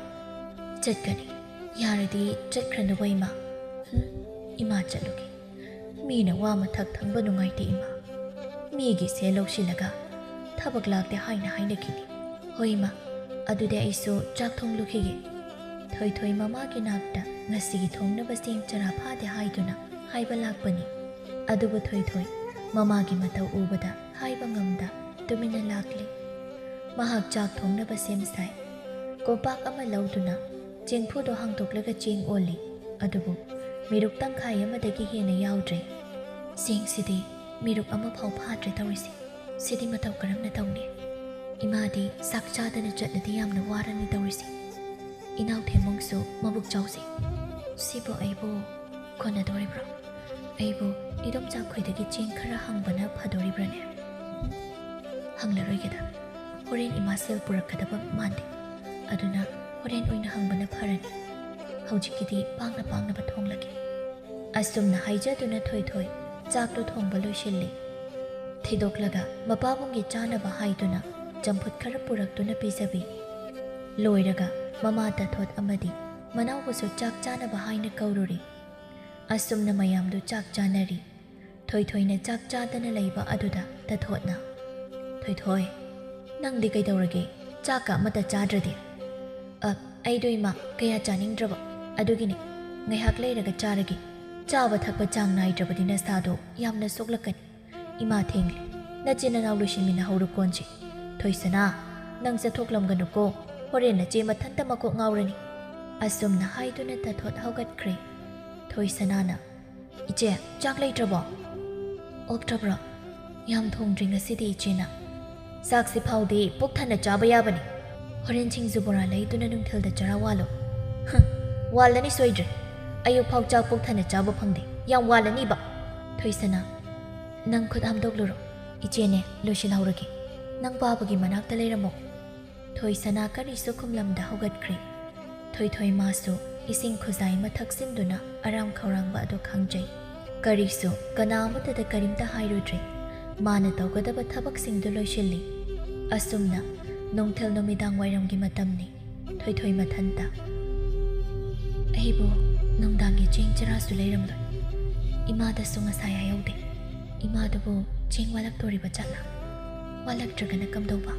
ꯆꯠꯀꯅꯤ ꯌꯥꯔꯗꯤ ꯆꯠꯈ꯭ꯔꯅꯨꯕ ꯏꯃꯥ ꯏꯃꯥ ꯆꯠꯂꯨꯒꯦ ꯃꯤꯅ ꯋꯥ ꯃꯊꯛ ꯊꯪꯕ ꯅꯨꯡꯉꯥꯏꯇꯦ ꯏꯃꯥ ꯃꯤꯒꯤ ꯁꯦꯜ ꯂꯧꯁꯤꯜꯂꯒ ꯊꯕꯛ ꯂꯥꯛꯇꯦ ꯍꯥꯏꯅꯈꯤꯅꯤ ꯍꯣꯏ ꯏꯃꯥ ꯑꯗꯨꯗꯤ ꯑꯩꯁꯨ ꯆꯥꯛ ꯊꯣꯡꯂꯨꯈꯤꯒꯦ ꯊꯣꯏꯊꯣꯏ ꯃꯃꯥꯒꯤ ꯅꯥꯛꯇ ꯉꯁꯤꯒꯤ ꯊꯣꯡꯅꯕꯁꯤꯡ ꯆꯔꯥ ꯐꯥꯗꯦ ꯍꯥꯏꯗꯨꯅ ꯍꯥꯏꯕ ꯂꯥꯛꯄꯅꯤ ꯑꯗꯨꯕꯨ ꯊꯣꯏꯊꯣꯏ ꯃꯃꯥꯒꯤ ꯃꯇꯧ ꯎꯕꯗ ꯍꯥꯏꯕ ꯉꯝꯗ ꯇꯨꯃꯤꯟꯅ ꯂꯥꯛꯂꯤ ꯃꯍꯥꯛ ꯆꯥꯛ ꯊꯣꯡꯅꯕ ꯁꯦꯝ ꯁꯥꯏ ꯀꯣꯝꯄꯥꯛ ꯑꯃ ꯂꯧꯗꯨꯅ ꯆꯦꯡꯐꯨꯗꯣ ꯍꯥꯡꯗꯣꯛꯂꯒ ꯆꯦꯡ ꯑꯣꯜꯂꯤ ꯑꯗꯨꯕꯨ ꯃꯤꯔꯨꯛ ꯇꯪꯈꯥꯏ ꯑꯃꯗꯒꯤ ꯍꯦꯟꯅ ꯌꯥꯎꯗ꯭ꯔꯦ ꯆꯦꯡꯁꯤꯗꯤ ꯃꯤꯔꯨꯛ ꯑꯃꯐꯥꯎ ꯐꯥꯗ꯭ꯔꯦ ꯇꯧꯔꯤꯁꯤ ꯁꯤꯗꯤ ꯃꯇꯧ ꯀꯔꯝꯅ ꯇꯧꯅꯤ ꯏꯃꯥꯗꯤ ꯆꯥꯛ ꯆꯥꯗꯅ ꯆꯠꯂꯗꯤ ꯌꯥꯝꯅ ꯋꯥꯔꯅꯤ ꯇꯧꯔꯤꯁꯤ ꯏꯅꯥꯎ ꯊꯦꯝꯃꯣꯡꯁꯨ ꯃꯕꯨꯛ ꯆꯥꯎꯖꯩ ꯁꯤꯕꯨ ꯑꯩꯕꯨ ꯀꯣꯟꯅꯗꯣꯔꯤꯕ꯭ꯔꯣ ꯑꯩꯕꯨ ꯏꯗꯣꯝꯆꯥ ꯈꯣꯏꯗꯒꯤ ꯆꯦꯡ ꯈꯔ ꯍꯪꯕꯅ ꯐꯗꯣꯔꯤꯕ꯭ꯔꯅꯦ ꯍꯪꯂꯔꯣꯏꯒꯦꯗ ꯍꯣꯔꯦꯟ ꯏꯃꯥ ꯁꯦꯜ ꯄꯨꯔꯛꯀꯗꯕ ꯃꯥꯟꯗꯦ ꯑꯗꯨꯅ ꯍꯣꯔꯦꯟ ꯑꯣꯏꯅ ꯍꯪꯕꯅ ꯐꯔꯅꯤ ꯍꯧꯖꯤꯛꯀꯤꯗꯤ ꯄꯥꯡꯅꯕ ꯊꯣꯡꯂꯒꯦ ꯑꯁꯨꯝꯅ ꯍꯥꯏꯖꯗꯨꯅ ꯊꯣꯏꯊꯣꯏ ꯆꯥꯛꯇꯨ ꯊꯣꯡꯕ ꯂꯣꯏꯁꯤꯜꯂꯤ ꯊꯤꯗꯣꯛꯂꯒ ꯃꯄꯥꯕꯨꯡꯒꯤ ꯆꯥꯅꯕ ꯍꯥꯏꯗꯨꯅ ꯆꯝꯐꯨꯠ ꯈꯔ ꯄꯨꯔꯛꯇꯨꯅ ꯄꯤꯖꯕꯤ ꯂꯣꯏꯔꯒ ꯃꯃꯥ ꯇꯊꯣꯠ ꯑꯃꯗꯤ ꯃꯅꯥꯎꯕꯨꯁꯨ ꯆꯥꯛ ꯆꯥꯅꯕ ꯍꯥꯏꯅ ꯀꯧꯔꯨꯔꯤ ꯑꯁꯨꯝꯅ ꯃꯌꯥꯝꯗꯨ ꯆꯥꯛ ꯆꯥꯅꯔꯤ ꯊꯣꯏꯊꯣꯏꯅ ꯆꯥꯛ ꯆꯥꯗꯅ ꯂꯩꯕ ꯑꯗꯨꯗ ꯇꯊꯣꯠꯅ ꯊꯣꯏꯊꯣꯏ ꯅꯪꯗꯤ ꯀꯩꯗꯧꯔꯒꯦ ꯆꯥꯛꯀ ꯑꯃꯠꯇ ꯆꯥꯗ꯭ꯔꯗꯤ ꯑꯩꯗꯣ ꯏꯃꯥ ꯀꯌా ꯆꯥꯅꯤꯡꯗ꯭ꯔꯕ ꯑꯗꯨꯒꯤꯅꯤ ꯉꯥꯏꯍꯥꯛ ꯂꯩꯔꯒ ꯆꯥꯔꯒꯦ ꯆꯥꯕ ꯊꯛꯄ ꯆꯥꯡ ꯅꯥꯏꯗ꯭ꯔꯕꯗꯤ ꯅꯁꯥꯗꯣ ꯌꯥꯝꯅ ꯁꯣꯛꯂꯛꯀꯅꯤ ꯏꯃꯥ ꯊꯦꯡꯂꯤ ꯅꯆꯤꯟ ꯅꯅꯥꯎ ꯂꯣꯏꯁꯤꯟꯃꯤꯟꯅꯍꯧꯔꯣ ꯀꯣꯟꯁꯤ ꯊꯣꯏꯁꯅꯥ ꯅꯪ ꯆꯠꯊꯣꯛꯂꯝꯒꯅꯨꯀꯣ ꯍꯣꯔꯦꯟ ꯅꯆꯦ ꯃꯊꯟꯇ ꯃꯀꯣꯛ ꯉꯥꯎꯔꯅꯤ ꯑꯁꯨꯝꯅ ꯍꯥꯏꯗꯨꯅ ꯇꯊꯣꯠ ꯍꯧꯒꯠꯈ꯭ꯔꯦ ꯊꯣꯏꯁꯅꯥꯅ ꯏꯆꯦ ꯆꯥꯛ ꯂꯩꯇ꯭ꯔꯕꯣ ꯑꯣꯛꯇ꯭ꯔꯕ꯭ꯔꯣ ꯌꯥꯝ ꯊꯣꯡꯗ꯭ꯔꯤ ꯉꯁꯤꯗꯤ ꯏꯆꯦꯅ ꯆꯥꯛꯁꯤ ꯐꯥꯎꯗꯤ ꯄꯨꯛ ꯊꯟꯅ ꯆꯥꯕ ꯌꯥꯕꯅꯤ ꯍꯣꯔꯦꯟ ꯁꯤꯡꯖꯨ ꯕꯣꯔꯥ ꯂꯩꯗꯨꯅ ꯅꯨꯡꯊꯤꯜꯗ ꯆꯔꯥ ꯋꯥꯜꯂꯣ ꯋꯥꯜꯂꯅꯤ ꯁꯣꯏꯗ꯭ꯔꯦ ꯑꯌꯨꯛ ꯐꯥꯎ ꯆꯥꯛ ꯄꯨꯛ ꯊꯟꯅ ꯆꯥꯕ ꯐꯪꯗꯦ ꯌꯥꯝ ꯋꯥꯜꯂꯅꯤꯕ ꯊꯣꯏꯁꯅꯥ ꯅꯪ ꯈꯨꯠ ꯍꯥꯝꯗꯣꯛꯂꯨꯔꯣ ꯏꯆꯦꯅꯦ ꯂꯣꯏꯁꯤꯜꯍꯧꯔꯒꯦ ꯅꯪ ꯄꯥꯕꯒꯤ ꯃꯅꯥꯛꯇ ꯂꯩꯔꯝꯃꯣ ꯊꯣꯏꯁꯅꯥ ꯀꯔꯤꯁꯨ ꯈꯨꯝꯂꯝꯗ ꯍꯧꯒꯠꯈ꯭ꯔꯦ ꯊꯣꯏꯊꯣꯏ マꯁꯨ ꯏꯁꯤꯡ ꯈꯨꯖꯥꯏ ꯑꯃ ꯊꯛꯆꯤꯟꯗꯨꯅ ꯑꯔꯥꯝ ꯈꯧꯔꯥꯡꯕ ꯑꯗꯨ ꯈꯪꯖꯩ ꯀꯔꯤꯁꯨ ꯀꯅꯥ ꯑꯃꯠꯇꯗ ꯀꯔꯤꯝꯇ ꯍꯥꯏꯔꯨꯗ꯭ꯔꯦ ꯃꯥꯅ ꯇꯧꯒꯗꯕ ꯊꯕꯛꯁꯤꯡꯗꯨ ꯂꯣꯏꯁꯤꯜꯂꯤ ꯑꯁꯨꯝꯅ ꯅꯨꯡꯊꯤꯜ ꯅꯨꯃꯤꯗꯥꯡ ꯋꯥꯏꯔꯝꯒꯤ ꯃꯇꯝꯅꯤ ꯊꯣꯏꯊꯣꯏ ꯃꯊꯟꯇ ꯑꯩꯕꯨ ꯅꯨꯡꯗꯥꯡꯒꯤ ꯆꯦꯡ ꯆꯔꯥꯁꯨ ꯂꯩꯔꯝꯂꯣꯏ ꯏꯃꯥꯗꯁꯨ ꯉꯁꯥꯏ ꯍꯥꯏꯍꯧꯗꯦ ꯏꯃꯥꯗꯨꯕꯨ ꯆꯦꯡ ꯋꯥꯜꯂꯛꯇꯣꯔꯤꯕ ꯖꯥꯠꯂꯥ ꯋꯥꯜꯂꯛꯇ꯭ꯔꯒꯅ ꯀꯝꯗꯧꯕ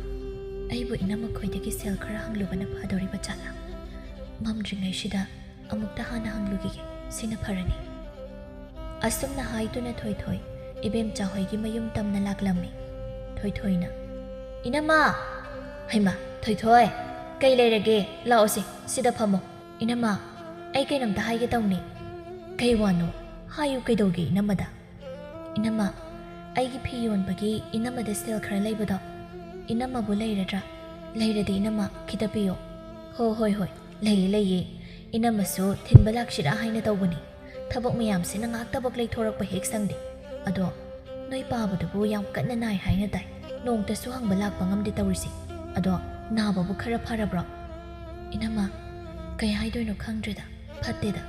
ꯑꯩꯕꯨ ꯏꯅꯝꯃꯈꯣꯏꯗꯒꯤ ꯁꯦꯜ ꯈꯔ ꯍꯪꯂꯨꯕꯅ ꯐꯗꯣꯔꯤꯕ ꯖꯥꯠꯂꯥ ꯃꯝꯗ꯭ꯔꯤꯉꯩꯁꯤꯗ ꯑꯃꯨꯛꯇ ꯍꯥꯟꯅ ꯍꯪꯂꯨꯈꯤꯒꯦ ꯁꯤꯅ ꯐꯔꯅꯤ ꯑꯁꯨꯝꯅ ꯍꯥꯏꯗꯨꯅ ꯊꯣꯏꯊꯣꯏ ꯏꯕꯦꯝꯆꯥ ꯍꯣꯏꯒꯤ ꯃꯌꯨꯝ ꯇꯝꯅ ꯂꯥꯛꯂꯝꯃꯤ ꯊꯣꯏꯊꯣꯏꯅ ꯏꯅꯝꯃ ꯍꯩꯃꯥ ꯊꯣꯏꯊꯣꯏ Kay leirage lao si sida phamo inama ai kay namta hai ke tawni kay wano hayu kay dogi inamada inama ai gi phi yon bagi inamada sel khara leibado inama bu leiradra leiradi inama khitapiyo hoi lei inama so thinbalak shira haina tawbani thabak mayam sina ngak tabak lei thorak pa hek sangdi ado noi pabu bu yam kanna nai haina dai nong ta su hang balak pangam di tawrisi ado na babu khara pharabra inama kay haidoi no khangdreda phatteda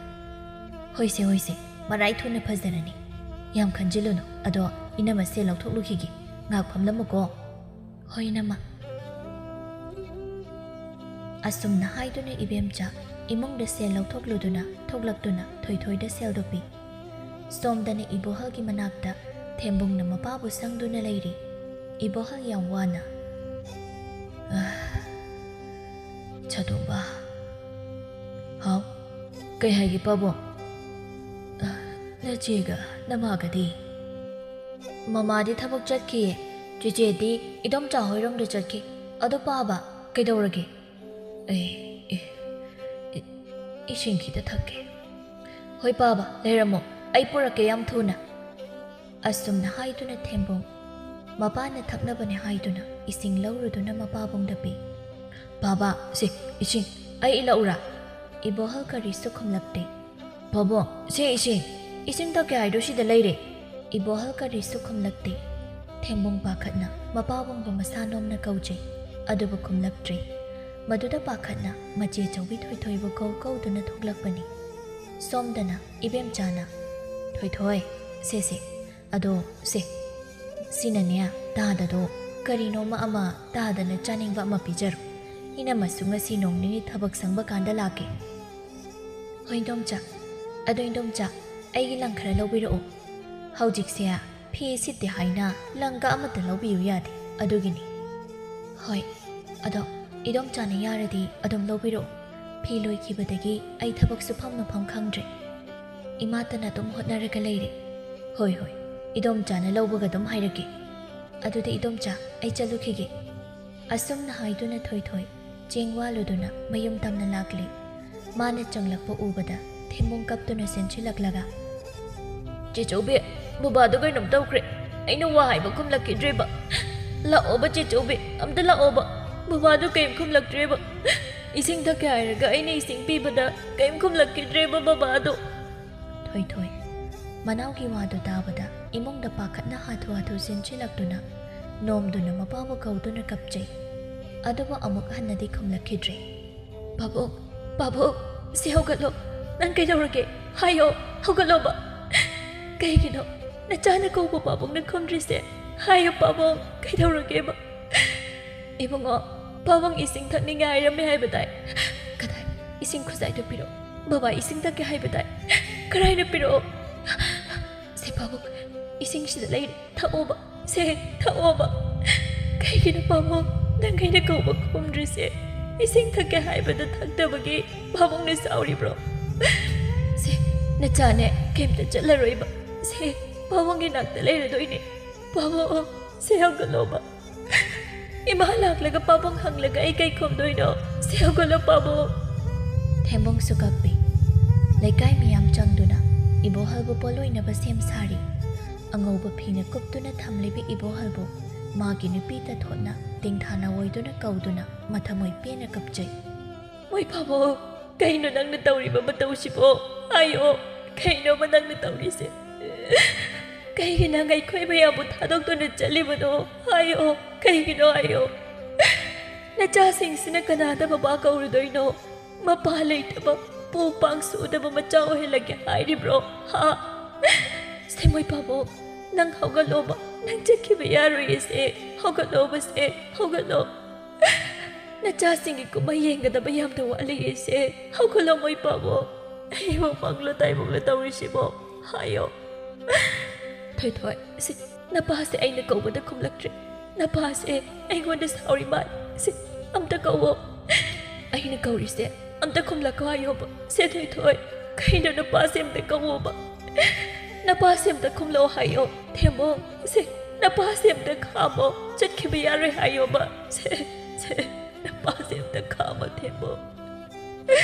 hoise marai thuna phazarani yam khanjiluno ado inama se lauthok lukhigi ngak phamlamuko hoi inama asumna haiduna ibemcha imongda sel lauthok luduna thoklaktuna thoi da sel dopi somdane ibohal gi manakta thembung na mapabu sangduna leiri ibohal yang wana chadoba hau kai hagi pabo na chega namagadi mama di thabak chatki jeje di idom cha hoirom de chatki ado paba kaidorage ising kita thakke hoi paba leramo ai purake yam thuna asumna haiduna thembung mapana thaknabane haiduna ising lauruduna mapabong dapi baba se ising ai ilaura ibohal kari sukhum lakte babo se ising thakke haido sida leire ibohal kari sukhum lakte thembung pakhatna mapabong ba masanom na kauje adubu khumlaktre maduda pakhatna mache chawbi thoi bu kau duna thoklakpani somdana ibem chana thoi se ado se sinanya dada do karino ma ama dada na chaning ba ma pijar ina masunga sinong ni thabak sangba kanda lake hoindom cha ai gi lang khara lobiro haujik se phi sitte haina langka amata lobiyu yade adugini hoi ado idom chana yaradi adom lobiro phi loi khibadagi ai thabak su phamna pham khangdre imatana tum hotnaraga leire hoi idom chana lobaga dum hairage adude idom cha ai chalukhige asumna haiduna thoi chengwa luduna mayum tamna lakli mana changlakpa ubada thembung kaptuna senchilaklaga che chobe buba do gainam tawkre aina wa haiba khumlakidreba la oba che chobe amta la oba buba do kaim khumlakdreba ising thake hairaga aina ising pibada kaim khumlakidreba baba do thoi manaw ki wado tabada imongda pakhatna hathu senchilaktuna nomduna mapaba kauduna kapchai aduba amuk hanadi khumlakidre babo si hogalo nan kai dawrage hayo hogalo ba kai gino na chana ko babong na khumdri se hayo babong kai dawrage ba ibongo babong ising thakni ngai rame hai badai kadai ising khuzai to piro baba ising thake hai badai karai na piro se babong ising sida lai thaoba se thaoba kai gino babong nang kai na ko ba khumdri se ising thake hai bada thaktabagi babong na sauri bro se na chane kemta chalaroi ba se babong gi nakta leira doine babong se hagalo ba ima laklaga babong hanglaga ai kai khom doino se hagalo babong thembong sukapi laikai miyam changduna ibohal bu poloina ba sem sari angoba phina kuptuna thamlebi ibohal bu magi nupi ta thona tingthana woiduna kauduna mathamoi pena kapchai moi babo kaino nangna tawriba batawsibo ayo kaino manangna tawrise kaigina ngai khoi baya bu thadokduna chalibado ayo kaigino ayo nacha sing sina kanada baba kaurudoino mapa leitaba pu pangsu daba machao helage hairi bro ha se moi babo nang hogaloba nang chekhiba yaroi se hogaloba se hogalo nacha singi kuma yengadaba yamda wali se hogalo moi babo ayo paglo tai bogla tawrisibo hayo thoi se napa se aina kawbada khumlaktre napa se aingonda sauri mai se amta kawo aina kawri se amta khumlaka ayo ba se thoi kaina napa se amta kawo ba napa se amta khumlo hayo themo se napa se amta khamo chatkiba yare hayo ba se napa ꯅꯄꯥꯁꯦ ꯑꯝꯇ ꯈꯥꯝꯃꯣ ꯊꯦꯝꯕꯨꯡ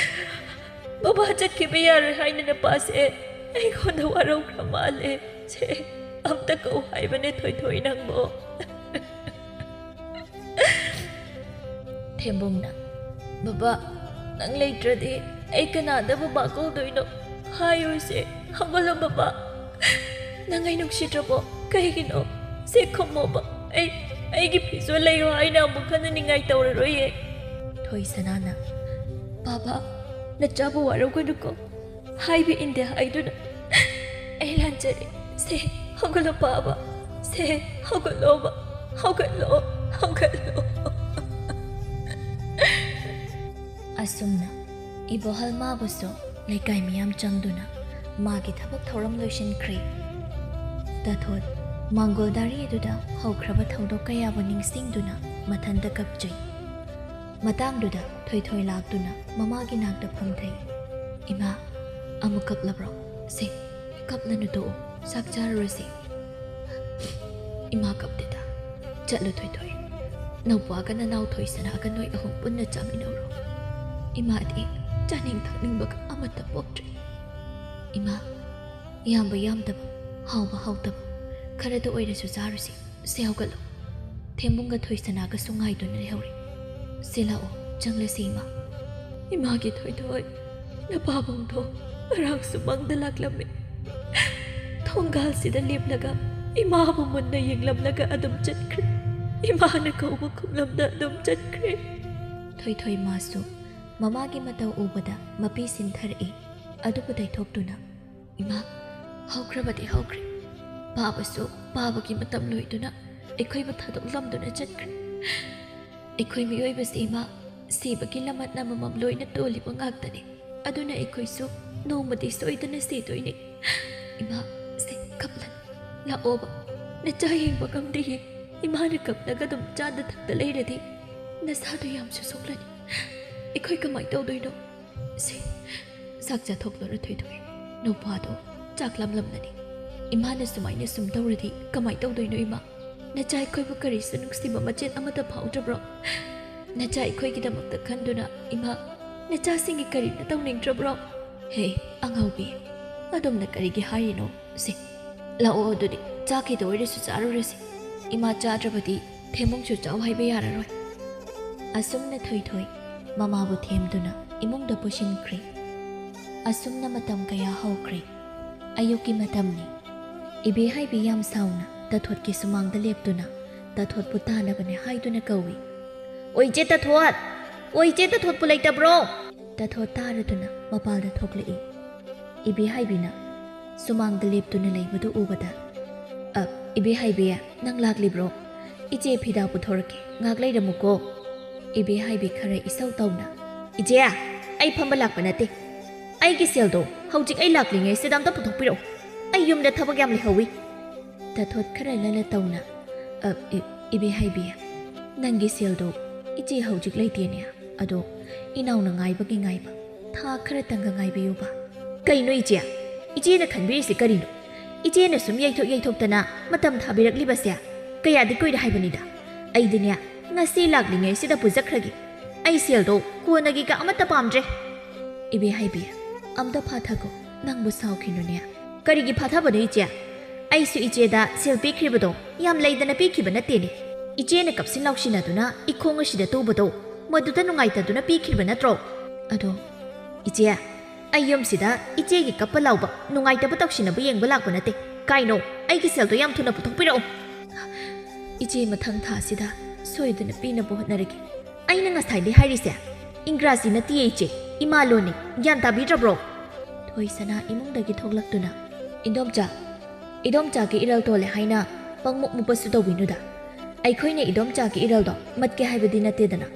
ꯃꯃꯥ ꯆꯠꯈꯤꯕ ꯌꯥꯔꯣꯏ ꯍꯥꯏꯅ ꯅꯄꯥꯁꯦ ꯑꯩꯉꯣꯟꯗ ꯋꯥꯔꯧꯈ꯭ꯔ ꯃꯥꯜꯂꯦ ꯁꯦ ꯑꯝꯇ ꯀꯧ ꯍꯥꯏꯕꯅꯦ ꯊꯣꯏꯊꯣꯏ ꯅꯪꯕꯨ ꯊꯦꯝꯕꯨꯡꯅ ꯕꯕꯥ ꯅꯪ ꯂꯩꯇ꯭ꯔꯗꯤ ꯑꯩ ꯀꯅꯥꯗ ꯕꯕꯥ ꯀꯧꯗꯣꯏꯅꯣ ꯍꯥꯏꯌꯨꯁꯦ ꯍꯧꯒꯠꯂꯣ ꯕꯕꯥ ꯅꯪ ꯑꯩ ꯅꯨꯡꯁꯤꯗ꯭ꯔꯕꯣ ꯀꯩꯒꯤꯅꯣ ꯁꯦ ꯈꯨꯝꯃꯣꯕ ꯑꯩꯒꯤ ꯐꯤꯖꯣꯜ ꯂꯩꯌꯣ ꯍꯥꯏꯅ ꯑꯃꯨꯛ ꯍꯟꯅ ꯅꯤꯡꯉꯥꯏ ꯇꯧꯔꯔꯣꯏꯌꯦ ꯊꯣꯏꯁꯅꯥꯅ ꯕꯕꯥ ꯅꯆꯥꯕꯨ ꯋꯥꯔꯧꯒꯅꯨꯀꯣ ꯍꯥꯏꯕ ꯏꯟꯗꯦ ꯍꯥꯏꯗꯨꯅ ꯑꯩ ꯂꯥꯟꯖꯔꯦ ꯁꯦ ꯍꯧꯒꯠꯂꯣ ꯕꯕꯥ ꯁꯦ ꯍꯧꯒꯠꯂꯣꯕ ꯍꯧꯒꯠꯂꯣ ꯑꯁꯨꯝꯅ ꯏꯕꯣꯍꯜ ꯃꯥꯕꯨꯁꯨ ꯂꯩꯀꯥꯏ ꯃꯤꯌꯥꯝ ꯆꯪꯗꯨꯅ ꯃꯥꯒꯤ ꯊꯕꯛ ꯊꯧꯔꯝ ꯂꯣꯏꯁꯤꯟꯈ꯭ꯔꯦ ꯇꯥꯊꯣꯠ ꯃꯥꯡꯒꯣꯜꯗꯥꯔꯤ ꯑꯗꯨꯗ ꯍꯧꯈ꯭ꯔꯕ ꯊꯧꯗꯣꯛ ꯀꯌꯥꯕꯨ ꯅꯤꯡꯁꯤꯡꯗꯨꯅ ꯃꯊꯟꯇ ꯀꯞꯆꯩ ꯃꯇꯥꯡꯗꯨꯗ ꯊꯣꯏꯊꯣꯏ ꯂꯥꯛꯇꯨꯅ ꯃꯃꯥꯒꯤ ꯅꯥꯛꯇ ꯐꯝꯊꯩ ꯏꯃꯥ ꯑꯃꯨꯛ ꯀꯞꯂꯕ꯭ꯔꯣ ꯁꯦ ꯀꯞꯂꯅꯨ ꯇꯣꯛꯎ ꯆꯥꯛ ꯆꯥꯔꯨꯔꯁꯤ ꯏꯃꯥ ꯀꯞꯇꯦꯗ ꯆꯠꯂꯨ ꯊꯣꯏꯊꯣꯏ ꯅꯧꯄꯥꯒ ꯅꯅꯥꯎ ꯊꯣꯏꯁꯅꯥꯒ ꯅꯣꯏ ꯑꯍꯨꯝ ꯄꯨꯟꯅ ꯆꯥꯃꯤꯟꯅꯧꯔꯣ ꯏꯃꯥꯗꯤ ꯆꯥꯅꯤꯡ ꯊꯛꯅꯤꯡꯕꯒ ꯑꯃꯠꯇ ꯄꯣꯛꯇ꯭ꯔꯤ ꯏꯃꯥ ꯌꯥꯝꯕ ꯌꯥꯝꯗꯕ ꯍꯥꯎꯕ ꯍꯥꯎꯇꯕ ꯈꯔꯗ ꯑꯣꯏꯔꯁꯨ ꯆꯥꯔꯨꯁꯤ ꯁꯦ ꯍꯧꯒꯠꯂꯣ ꯊꯦꯝꯕꯨꯡꯒ ꯊꯣꯏꯁꯅꯥꯒꯁꯨ ꯉꯥꯏꯗꯨꯅ ꯂꯩꯍꯧꯔꯤ ꯁꯦ ꯂꯥꯛꯑꯣ ꯆꯪꯂꯁꯤ ꯏꯃꯥ ꯏꯃꯥꯒꯤ ꯊꯣꯏꯊꯣꯏ ꯅꯄꯥꯕꯨꯡꯗꯣ ꯉꯔꯥꯡꯁꯨ ꯃꯪꯗ ꯂꯥꯛꯂꯝꯃꯤ ꯊꯣꯡꯒꯥꯜꯁꯤꯗ ꯂꯦꯞꯂꯒ ꯏꯃꯥꯕꯨ ꯃꯨꯟꯅ ꯌꯦꯡꯂꯝꯂꯒ ꯑꯗꯨꯝ ꯆꯠꯈ꯭ꯔꯦ ꯏꯃꯥꯅ ꯀꯧꯕ ꯈꯨꯝꯂꯝꯗ ꯑꯗꯨꯝ ꯆꯠꯈ꯭ꯔꯦ ꯊꯣꯏꯊꯣꯏ ꯃꯥꯁꯨ ꯃꯃꯥꯒꯤ ꯃꯇꯧ ꯎꯕꯗ ꯃꯄꯤ ꯁꯤꯟꯊꯔꯛꯏ ꯑꯗꯨꯕꯨ ꯇꯩꯊꯣꯛꯇꯨꯅ ꯏꯃꯥ ꯍꯧꯈ꯭ꯔꯕꯗꯤ ꯍꯧꯈ꯭ꯔꯦ ꯄꯥꯕꯁꯨ ꯄꯥꯕꯒꯤ ꯃꯇꯝ ꯂꯣꯏꯗꯨꯅ ꯑꯩꯈꯣꯏꯕꯨ ꯊꯥꯗꯣꯛꯂꯝꯗꯨꯅ ꯆꯠꯈ꯭ꯔꯦ ꯑꯩꯈꯣꯏ ꯃꯤꯑꯣꯏꯕꯁꯤ ꯏꯃꯥ ꯁꯤꯕꯒꯤ ꯂꯃꯠ ꯑꯃꯃꯝ ꯂꯣꯏꯅ ꯇꯣꯜꯂꯤꯕ ꯉꯥꯛꯇꯅꯤ ꯑꯗꯨꯅ ꯑꯩꯈꯣꯏꯁꯨ ꯅꯣꯡꯃꯗꯤ ꯁꯣꯏꯗꯅ ꯁꯤꯗꯣꯏꯅꯤ ꯏꯃꯥ ꯁꯦ ꯀꯞꯂꯟ ꯂꯥꯛꯑꯣꯕ ꯅꯆꯥ ꯌꯦꯡꯕ ꯉꯝꯗꯦ ꯏꯃꯥꯅ ꯀꯞꯂꯒ ꯑꯗꯨꯝ ꯆꯥꯗ ꯊꯛꯇ ꯂꯩꯔꯗꯤ ꯅꯁꯥꯗꯣ ꯌꯥꯝꯁꯨ ꯁꯣꯛꯂꯅꯤ ꯑꯩꯈꯣꯏ ꯀꯃꯥꯏꯅ ꯇꯧꯗꯣꯏꯅꯣ ꯁꯦ ꯆꯥꯛ ꯆꯥꯊꯣꯛꯂꯣꯔ ꯊꯣꯏꯊꯣꯏ ꯅꯧꯄꯥꯗꯣ ꯆꯥꯛ ꯂꯝꯂꯝꯂꯅꯤ ꯏꯃꯥꯅ ꯁꯨꯃꯥꯏꯅ ꯁꯨꯝ ꯇꯧꯔꯗꯤ ꯀꯃꯥꯏꯅ ꯇꯧꯗꯣꯏꯅꯣ ꯏꯃꯥ ꯅꯆꯥ ꯑꯩꯈꯣꯏꯕꯨ ꯀꯔꯤꯁꯨ ꯅꯨꯡꯁꯤꯕ ꯃꯆꯦꯠ ꯑꯃꯠꯇ ꯐꯥꯎꯗ꯭ꯔꯕ꯭ꯔꯣ ꯅꯆꯥ ꯑꯩꯈꯣꯏꯒꯤꯗꯃꯛꯇ ꯈꯟꯗꯨꯅ ꯏꯃꯥ ꯅꯆꯥꯁꯤꯡꯒꯤ ꯀꯔꯤꯝꯇ ꯇꯧꯅꯤꯡꯗ꯭ꯔꯕ꯭ꯔꯣ ꯍꯦ ꯑꯉꯥꯎꯕꯤ ꯑꯗꯣꯝꯅ ꯀꯔꯤꯒꯤ ꯍꯥꯏꯔꯤꯅꯣ ꯁꯦ ꯂꯥꯛꯑꯣ ꯑꯗꯨꯗꯤ ꯆꯥꯛꯀꯤꯗ ꯑꯣꯏꯔꯁꯨ ꯆꯥꯔꯨꯔꯁꯤ ꯏꯃꯥ ꯆꯥꯗ꯭ꯔꯕꯗꯤ ꯊꯦꯝꯕꯨꯡꯁꯨ ꯆꯥꯎ ꯍꯥꯏꯕ ꯌꯥꯔꯔꯣꯏ ꯑꯁꯨꯝꯅ ꯊꯣꯏꯊꯣꯏ ꯃꯃꯥꯕꯨ ꯊꯦꯝꯗꯨꯅ ꯏꯃꯨꯡꯗ ꯄꯨꯁꯤꯟꯈ꯭ꯔꯦ ꯑꯁꯨꯝꯅ ꯃꯇꯝ ꯀꯌꯥ ꯍꯧꯈ꯭ꯔꯦ ꯑꯌꯨꯛꯀꯤ ꯃꯇꯝꯅꯤ ꯏꯕꯦꯍꯥꯏꯕꯤ ꯌꯥꯝ ꯁꯥꯎꯅ ꯇꯥꯊꯣꯠꯀꯤ ꯁꯨꯃꯥꯡꯗ ꯂꯦꯞꯇꯨꯅ ꯇꯥꯊꯣꯠꯄꯨ ꯇꯥꯅꯕꯅꯦ ꯍꯥꯏꯗꯨꯅ ꯀꯧꯏ ꯑꯣꯏꯆꯦ ꯇꯥꯊꯣꯠ ꯑꯣꯏꯆꯦ ꯇꯥꯊꯣꯠꯄꯨ ꯂꯩꯇꯕ꯭ꯔꯣ ꯇꯥꯊꯣꯠ ꯇꯥꯔꯗꯨꯅ ꯃꯄꯥꯜꯗ ꯊꯣꯛꯂꯛꯏ ꯏꯕꯦꯍꯥꯏꯕꯤꯅ ꯁꯨꯃꯥꯡꯗ ꯂꯦꯞꯇꯨꯅ ꯂꯩꯕꯗꯨ ꯎꯕꯗ ꯏꯕꯦꯍꯥꯏꯕꯤ ꯅꯪ ꯂꯥꯛꯂꯤꯕ꯭ꯔꯣ ꯏꯆꯦ ꯐꯤꯗꯥ ꯄꯨꯊꯣꯔꯛꯀꯦ ꯉꯥꯛ ꯂꯩꯔꯝꯃꯨꯀꯣ ꯏꯕꯦꯍꯥꯏꯕꯤ ꯈꯔ ꯏꯁꯧ ꯇꯧꯅ ꯏꯆꯦ ꯑꯩ ꯐꯝꯕ ꯂꯥꯛꯄ ꯅꯠꯇꯦ ꯑꯩꯒꯤ ꯁꯦꯜꯗꯣ ꯍꯧꯖꯤꯛ ꯑꯩ ꯂꯥꯛꯂꯤꯉꯩꯁꯤꯗ ꯑꯝꯇ ꯄꯨꯊꯣꯛꯄꯤꯔꯛꯎ ꯑꯩ ꯌꯨꯝꯗ ꯊꯕꯛ ꯌꯥꯝ ꯂꯩꯍꯧꯋꯤ ꯇꯥꯊꯣꯠ ꯈꯔ ꯂꯂ ꯇꯧꯅ ꯏꯕꯦꯍꯥꯏꯕꯤ ꯅꯪꯒꯤ ꯁꯦꯜꯗꯣ ꯏꯆꯦ ꯍꯧꯖꯤꯛ ꯂꯩꯇꯦꯅꯦ ꯑꯗꯣ ꯏꯅꯥꯎꯅ ꯉꯥꯏꯕꯒꯤ ꯉꯥꯏꯕ ꯊꯥ ꯈꯔꯇꯪꯒ ꯉꯥꯏꯕꯤꯌꯨꯕ ꯀꯩꯅꯣ ꯏꯆꯦ ꯏꯆꯦꯅ ꯈꯟꯕꯤꯔꯤꯁꯤ ꯀꯔꯤꯅꯣ ꯏꯆꯦꯅ ꯁꯨꯝ ꯌꯩꯊꯣꯛꯇꯅ ꯃꯇꯝ ꯊꯥꯕꯤꯔꯛꯂꯤꯕꯁꯦ ꯀꯌꯥꯗꯤ ꯀꯨꯏꯔꯦ ꯍꯥꯏꯕꯅꯤꯗ ꯑꯩꯗꯤꯅꯦ ꯉꯁꯤ ꯂꯥꯛꯂꯤꯉꯩꯁꯤꯗ ꯄꯨꯖꯈ꯭ꯔꯒꯦ ꯑꯩ ꯁꯦꯜꯗꯣ ꯀꯣꯟꯅꯒꯤꯒ ꯑꯃꯠꯇ ꯄꯥꯝꯗ꯭ꯔꯦ ꯏꯕꯦꯍꯥꯏꯕꯤ ꯑꯝꯇ ꯐꯥꯊꯈꯣ ꯅꯪꯕꯨ ꯁꯥꯎꯈꯤꯅꯨꯅꯦ ꯀꯔꯤꯒꯤ ꯐꯥꯊꯕꯅꯣ ꯏꯆꯦ ꯑꯩꯁꯨ ꯏꯆꯦꯗ ꯁꯦꯜ ꯄꯤꯈ꯭ꯔꯤꯕꯗꯣ ꯌꯥꯝ ꯂꯩꯗꯅ ꯄꯤꯈꯤꯕ ꯅꯠꯇꯦꯅꯦ ꯏꯆꯦꯅ ꯀꯞꯁꯤꯟ ꯂꯥꯎꯁꯤꯟꯅꯗꯨꯅ ꯏꯈꯣꯡ ꯑꯁꯤꯗ ꯇꯨꯕꯗꯣ ꯃꯗꯨꯗ ꯅꯨꯡꯉꯥꯏꯇꯗꯨꯅ ꯄꯤꯈ꯭ꯔꯤꯕ ꯅꯠꯇ꯭ꯔꯣ ꯑꯗꯣ ꯏꯆꯦ ꯑꯩ ꯌꯨꯝꯁꯤꯗ ꯏꯆꯦꯒꯤ ꯀꯞꯄ ꯂꯥꯎꯕ ꯅꯨꯡꯉꯥꯏꯇꯕ ꯇꯧꯁꯤꯟꯅꯕ ꯌꯦꯡꯕ ꯂꯥꯛꯄ ꯅꯠꯇꯦ ꯀꯥꯏꯅꯣ ꯑꯩꯒꯤ ꯁꯦꯜꯗꯣ ꯌꯥꯝ ꯊꯨꯅ ꯄꯨꯊꯣꯛꯄꯤꯔꯛꯎ ꯏꯆꯦ ꯃꯊꯪ ꯊꯥꯁꯤꯗ ꯁꯣꯏꯗꯅ ꯄꯤꯅꯕ ꯍꯣꯠꯅꯔꯒꯦ ꯑꯩꯅ ꯉꯁꯥꯏꯗꯩ ꯍꯥꯏꯔꯤꯁꯦ ꯏꯪꯒ꯭ꯔꯥꯖꯤ ꯅꯠꯇꯤꯌꯦ ꯏꯆꯦ ꯏꯃꯥ ꯂꯣꯟꯅꯤ ꯒ꯭ꯌꯥꯟ ꯇꯥꯕꯤꯗ꯭ꯔꯕ꯭ꯔꯣ ꯊꯣꯏꯁꯅꯥ ꯏꯃꯨꯡꯗꯒꯤ ꯊꯣꯛꯂꯛꯇꯨꯅ ꯏꯗꯣꯝꯆꯥꯒꯤ ꯏꯔꯜ ꯇꯣꯜꯂꯦ ꯍꯥꯏꯅ ꯄꯪꯃꯨꯛ ꯃꯨꯛꯄꯁꯨ ꯇꯧꯕꯤꯅꯨꯗ ꯑꯩꯈꯣꯏꯅ ꯏꯗꯣꯝꯆꯥꯒꯤ ꯏꯔꯜꯗꯣ ꯃꯠꯀꯦ ꯍꯥꯏꯕꯗꯤ ꯅꯠꯇꯦꯗꯅ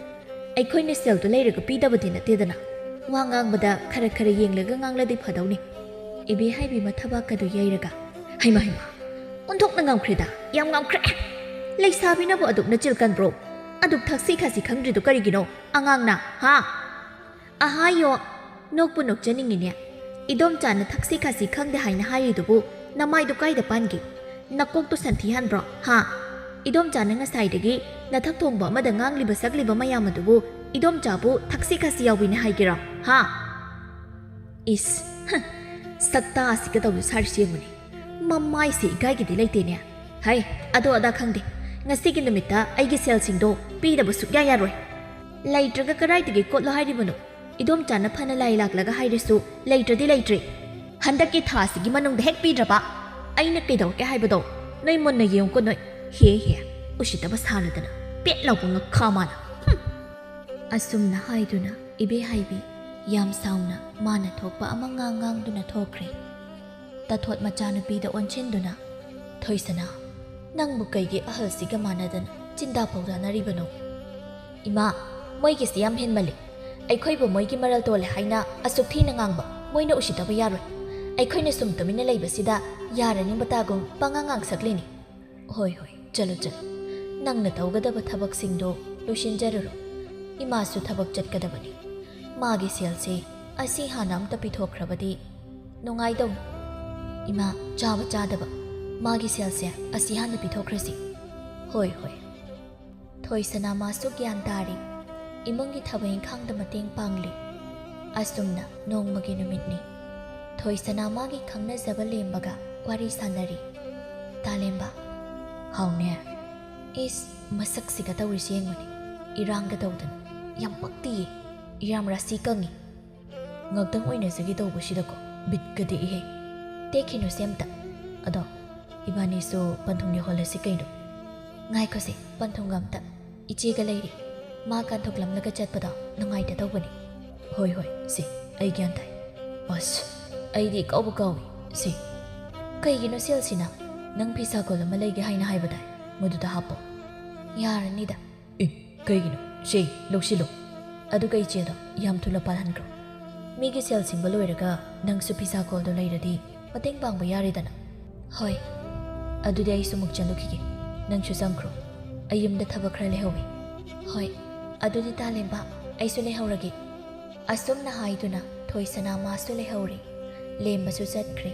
ꯑꯩꯈꯣꯏꯅ ꯁꯦꯜꯗꯣ ꯂꯩꯔꯒ ꯄꯤꯗꯕꯗꯤ ꯅꯠꯇꯦꯗꯅ ꯋꯥ ꯉꯥꯡꯕꯗ ꯈꯔ ꯈꯔ ꯌꯦꯡꯂꯒ ꯉꯥꯡꯂꯗꯤ ꯐꯗꯧꯅꯤ ꯏꯕꯦꯍꯥꯏꯕꯤ ꯃꯊꯕꯥꯛꯀꯗꯨ ꯌꯩꯔꯒ ꯍꯩꯃꯥ ꯑꯣꯟꯊꯣꯛꯅ ꯉꯝꯈ꯭ꯔꯦꯗ ꯌꯥꯝ ꯉꯝꯈ꯭ꯔꯦ ꯂꯩꯁꯥꯕꯤꯅꯕꯨ ꯑꯗꯨꯛꯅ ꯆꯤꯜꯀꯟꯕ꯭ꯔꯣ ꯑꯗꯨꯛ ꯊꯛꯁꯤ ꯈꯥꯁꯤ ꯈꯪꯗ꯭ꯔꯤꯗꯣ ꯀꯔꯤꯒꯤꯅꯣ ꯑꯉꯥꯡꯅ ꯍꯥ ꯑꯍꯥꯌꯣ ꯅꯣꯛꯄꯨ ꯅꯣꯛꯆꯅꯤꯡꯉꯤꯅꯦ ꯏꯗꯣꯝꯆꯥꯅ ꯊꯛꯁꯤ ꯈꯥꯁꯤ ꯈꯪꯗꯦ ꯍꯥꯏꯅ ꯍꯥꯏꯔꯤꯗꯨꯕꯨ ꯅꯃꯥꯏꯗꯨ ꯀꯥꯏꯗ ꯄꯥꯟꯒꯦ ꯅꯀꯣꯛꯇꯨ ꯁꯟꯊꯤꯍꯟꯕ꯭ꯔꯣ ꯍꯥ ꯏꯗꯣꯝꯆꯥꯅ ꯉꯁꯥꯏꯗꯒꯤ ꯅꯊꯛ ꯊꯣꯡꯕ ꯑꯃꯗ ꯉꯥꯡꯂꯤꯕ ꯁꯛꯂꯤꯕ ꯃꯌꯥꯝ ꯑꯗꯨꯕꯨ idom chabu thaksi khasi yawine haigero ha is sakta asika tawu sarsi muni mamai se igai gi dilai tene hai ado ada khangde ngasi gi numita aigi sel singdo pi da busu ya yaroi laitraga karai tige kotlo hairibano idom chana phana lai laklaga hairisu laitradi laitri handaki thasi gi manung hek pi draba aina kaidaw ke haibado noi monna yeng ko noi he usitaba sanadana pet lawung khamana asumna haiduna ibe haibi yam sauna mana thokpa amanga ngang duna thokre tathot machanupi da onchinduna thoisana nangbu kaigi ahal siga manadana chinda phawda naribano ima moigi siam henmali aikhoibu moigi maral tole haina asukthi na ngangba moina usitaba yaroi aikhoina sum tumina leibasida yarani batagum pangangang saklini hoi chalo nangna tawgadaba thabak singdo losinjaruro imasu thabak chatkadabani magi selse asi hanam ta pithokhrabadi nongai dau ima chawa chadaba magi selse asi hana pithokhrasi hoi thoisana masu gyan tari imungi thabain khangda mateng pangli asumna nongmagi numitni thoisana magi khangna jaba lembaga wari sanari talemba haune is masak siga tawri sengmani iranga dawdan yam pakti iram rasi kangi ngagdang oina sagi daw basidako bitgadi ihe tekhino semta ado ibani so panthungni holasi kaino ngai ko se panthungamta ichi ga leiri ma kan thoklam laga chatpada nangai ta dawbani hoi se ai gyan tai bas ai di kau si kai gino sel sina nang pisa ko lama legi haina haibada mududa hapo yarani da kai gino sei loksilo adu kai chedo yam thula palhan kro migi sel sing baloiraga nang su pisa ko do leiradi mateng bang ba yari dana hoi adu dai su muk chandukige nang su sangkro ayum da thaba khra lehowi hoi adu di talemba ai su lehoragi asum na haiduna thoisana ma su lehori lemba su chatkre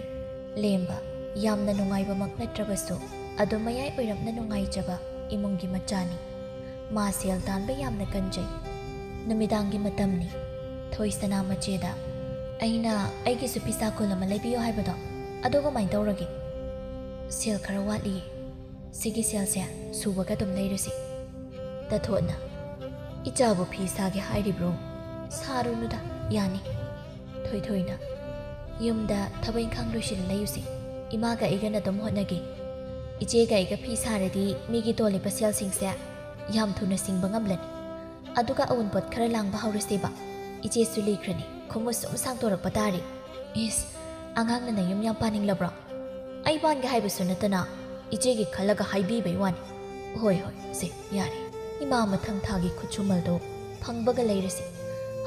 lemba yamna nungaiba mak natrabasu adu mayai oiramna nungai jaba imungi machani ma sel tanba yamna kanjai namidangi matamni thoisana macheda aina aigi su pisa ko lama lebiyo haibado adoga mai tawragi sel khara watli sigi sel se subaga dum leirasi ta thona ichabu phisa ge hairibro sarunuda yani thoina yumda thabai khang lusin layusi imaga igana dum honagi ichega iga phisa redi migi tole pasel singse yam thuna singba ngamlan aduga awun pot khara langba haurasiba iche suli khrani khomo sum sang torak patari is angang na yum yam paning labra ai ban ga haibu sunatana iche gi khalaga haibi bai wani hoi se yari ima mathang thagi khuchumal do phangbaga leirasi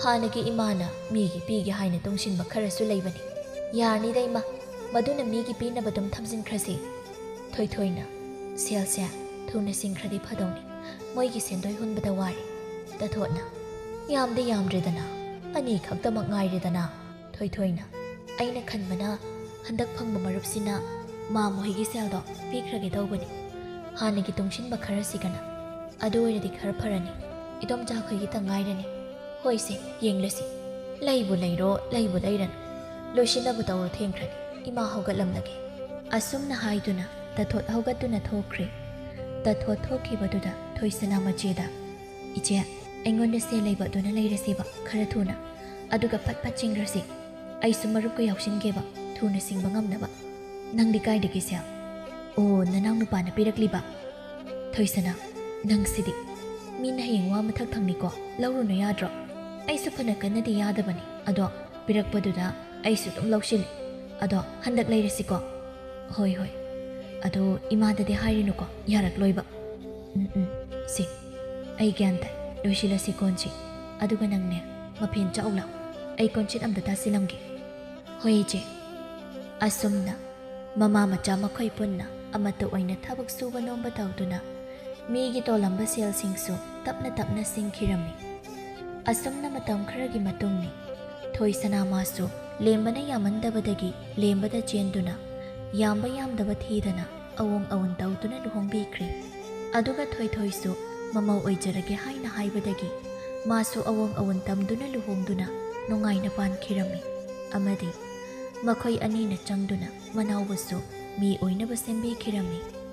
hanagi imana migi pigi haina tongsin ba khara su leibani yarni dai ma maduna migi pina badum thamjin khrasi thoina selsia thuna singkhradi phadawni moigi sendoi hunbada wari ta thona yamde yamdredana ani khaktamak ngairedana thoina aina khanbana handak phangba marupsina ma moigi seldo pikrage dawbani hanagi tongsin ba khara sigana adu oiradi khara pharani idom ja khoigi ta ngairani hoise yenglasi laibu leiran loishina bu tawro thengkrani ima hogatlamlage asumna haiduna tathot hogatuna thokre tathot thokibaduda thoisana macheda iche aingonda se leiba duna leirasiba khara thuna aduga phat chingrasi ai sumarup ka yaushingeba thuna singba ngamnaba nangdi kaidagi se o nanang nupa na pirakliba thoisana nang sidi mina hengwa mathak thangni ko lauruna yadro ai su phana kanadi yadabani ado pirakpaduda ai su tum laushil ado handak leirasi ko hoi ado imada de hairinu ko yarak loiba si ai gyanta loishila si konchi aduga nangne maphin chaula ai konchit amda tasilamgi hoi je asumna mama macha makhoi punna amata oina thabak suba nomba tawduna migi tolamba sel singsu tapna singkhirami asumna matam kharagi matungni thoisana masu lembana yamandabadagi lembada chenduna yamba yamdaba thidana awon tawduna luhongbikri aduga thoisu mamau oijarage haina haibadagi ꯃꯥꯁꯨ ꯑꯋꯣꯡ ꯑꯋꯣꯟ ꯇꯝꯗꯨꯅ ꯂꯨꯍꯣꯡꯗꯨꯅ ꯅꯨꯡꯉꯥꯏꯅ ꯄꯥꯟꯈꯤꯔꯝꯃꯤ ꯑꯃꯗꯤ ꯃꯈꯣꯏ ꯑꯅꯤꯅ ꯆꯪꯗꯨꯅ ꯃꯅꯥꯎꯕꯨꯁꯨ ꯃꯤ ꯑꯣꯏꯅꯕ ꯁꯦꯝꯕꯤꯈꯤꯔꯝꯃꯤ꯫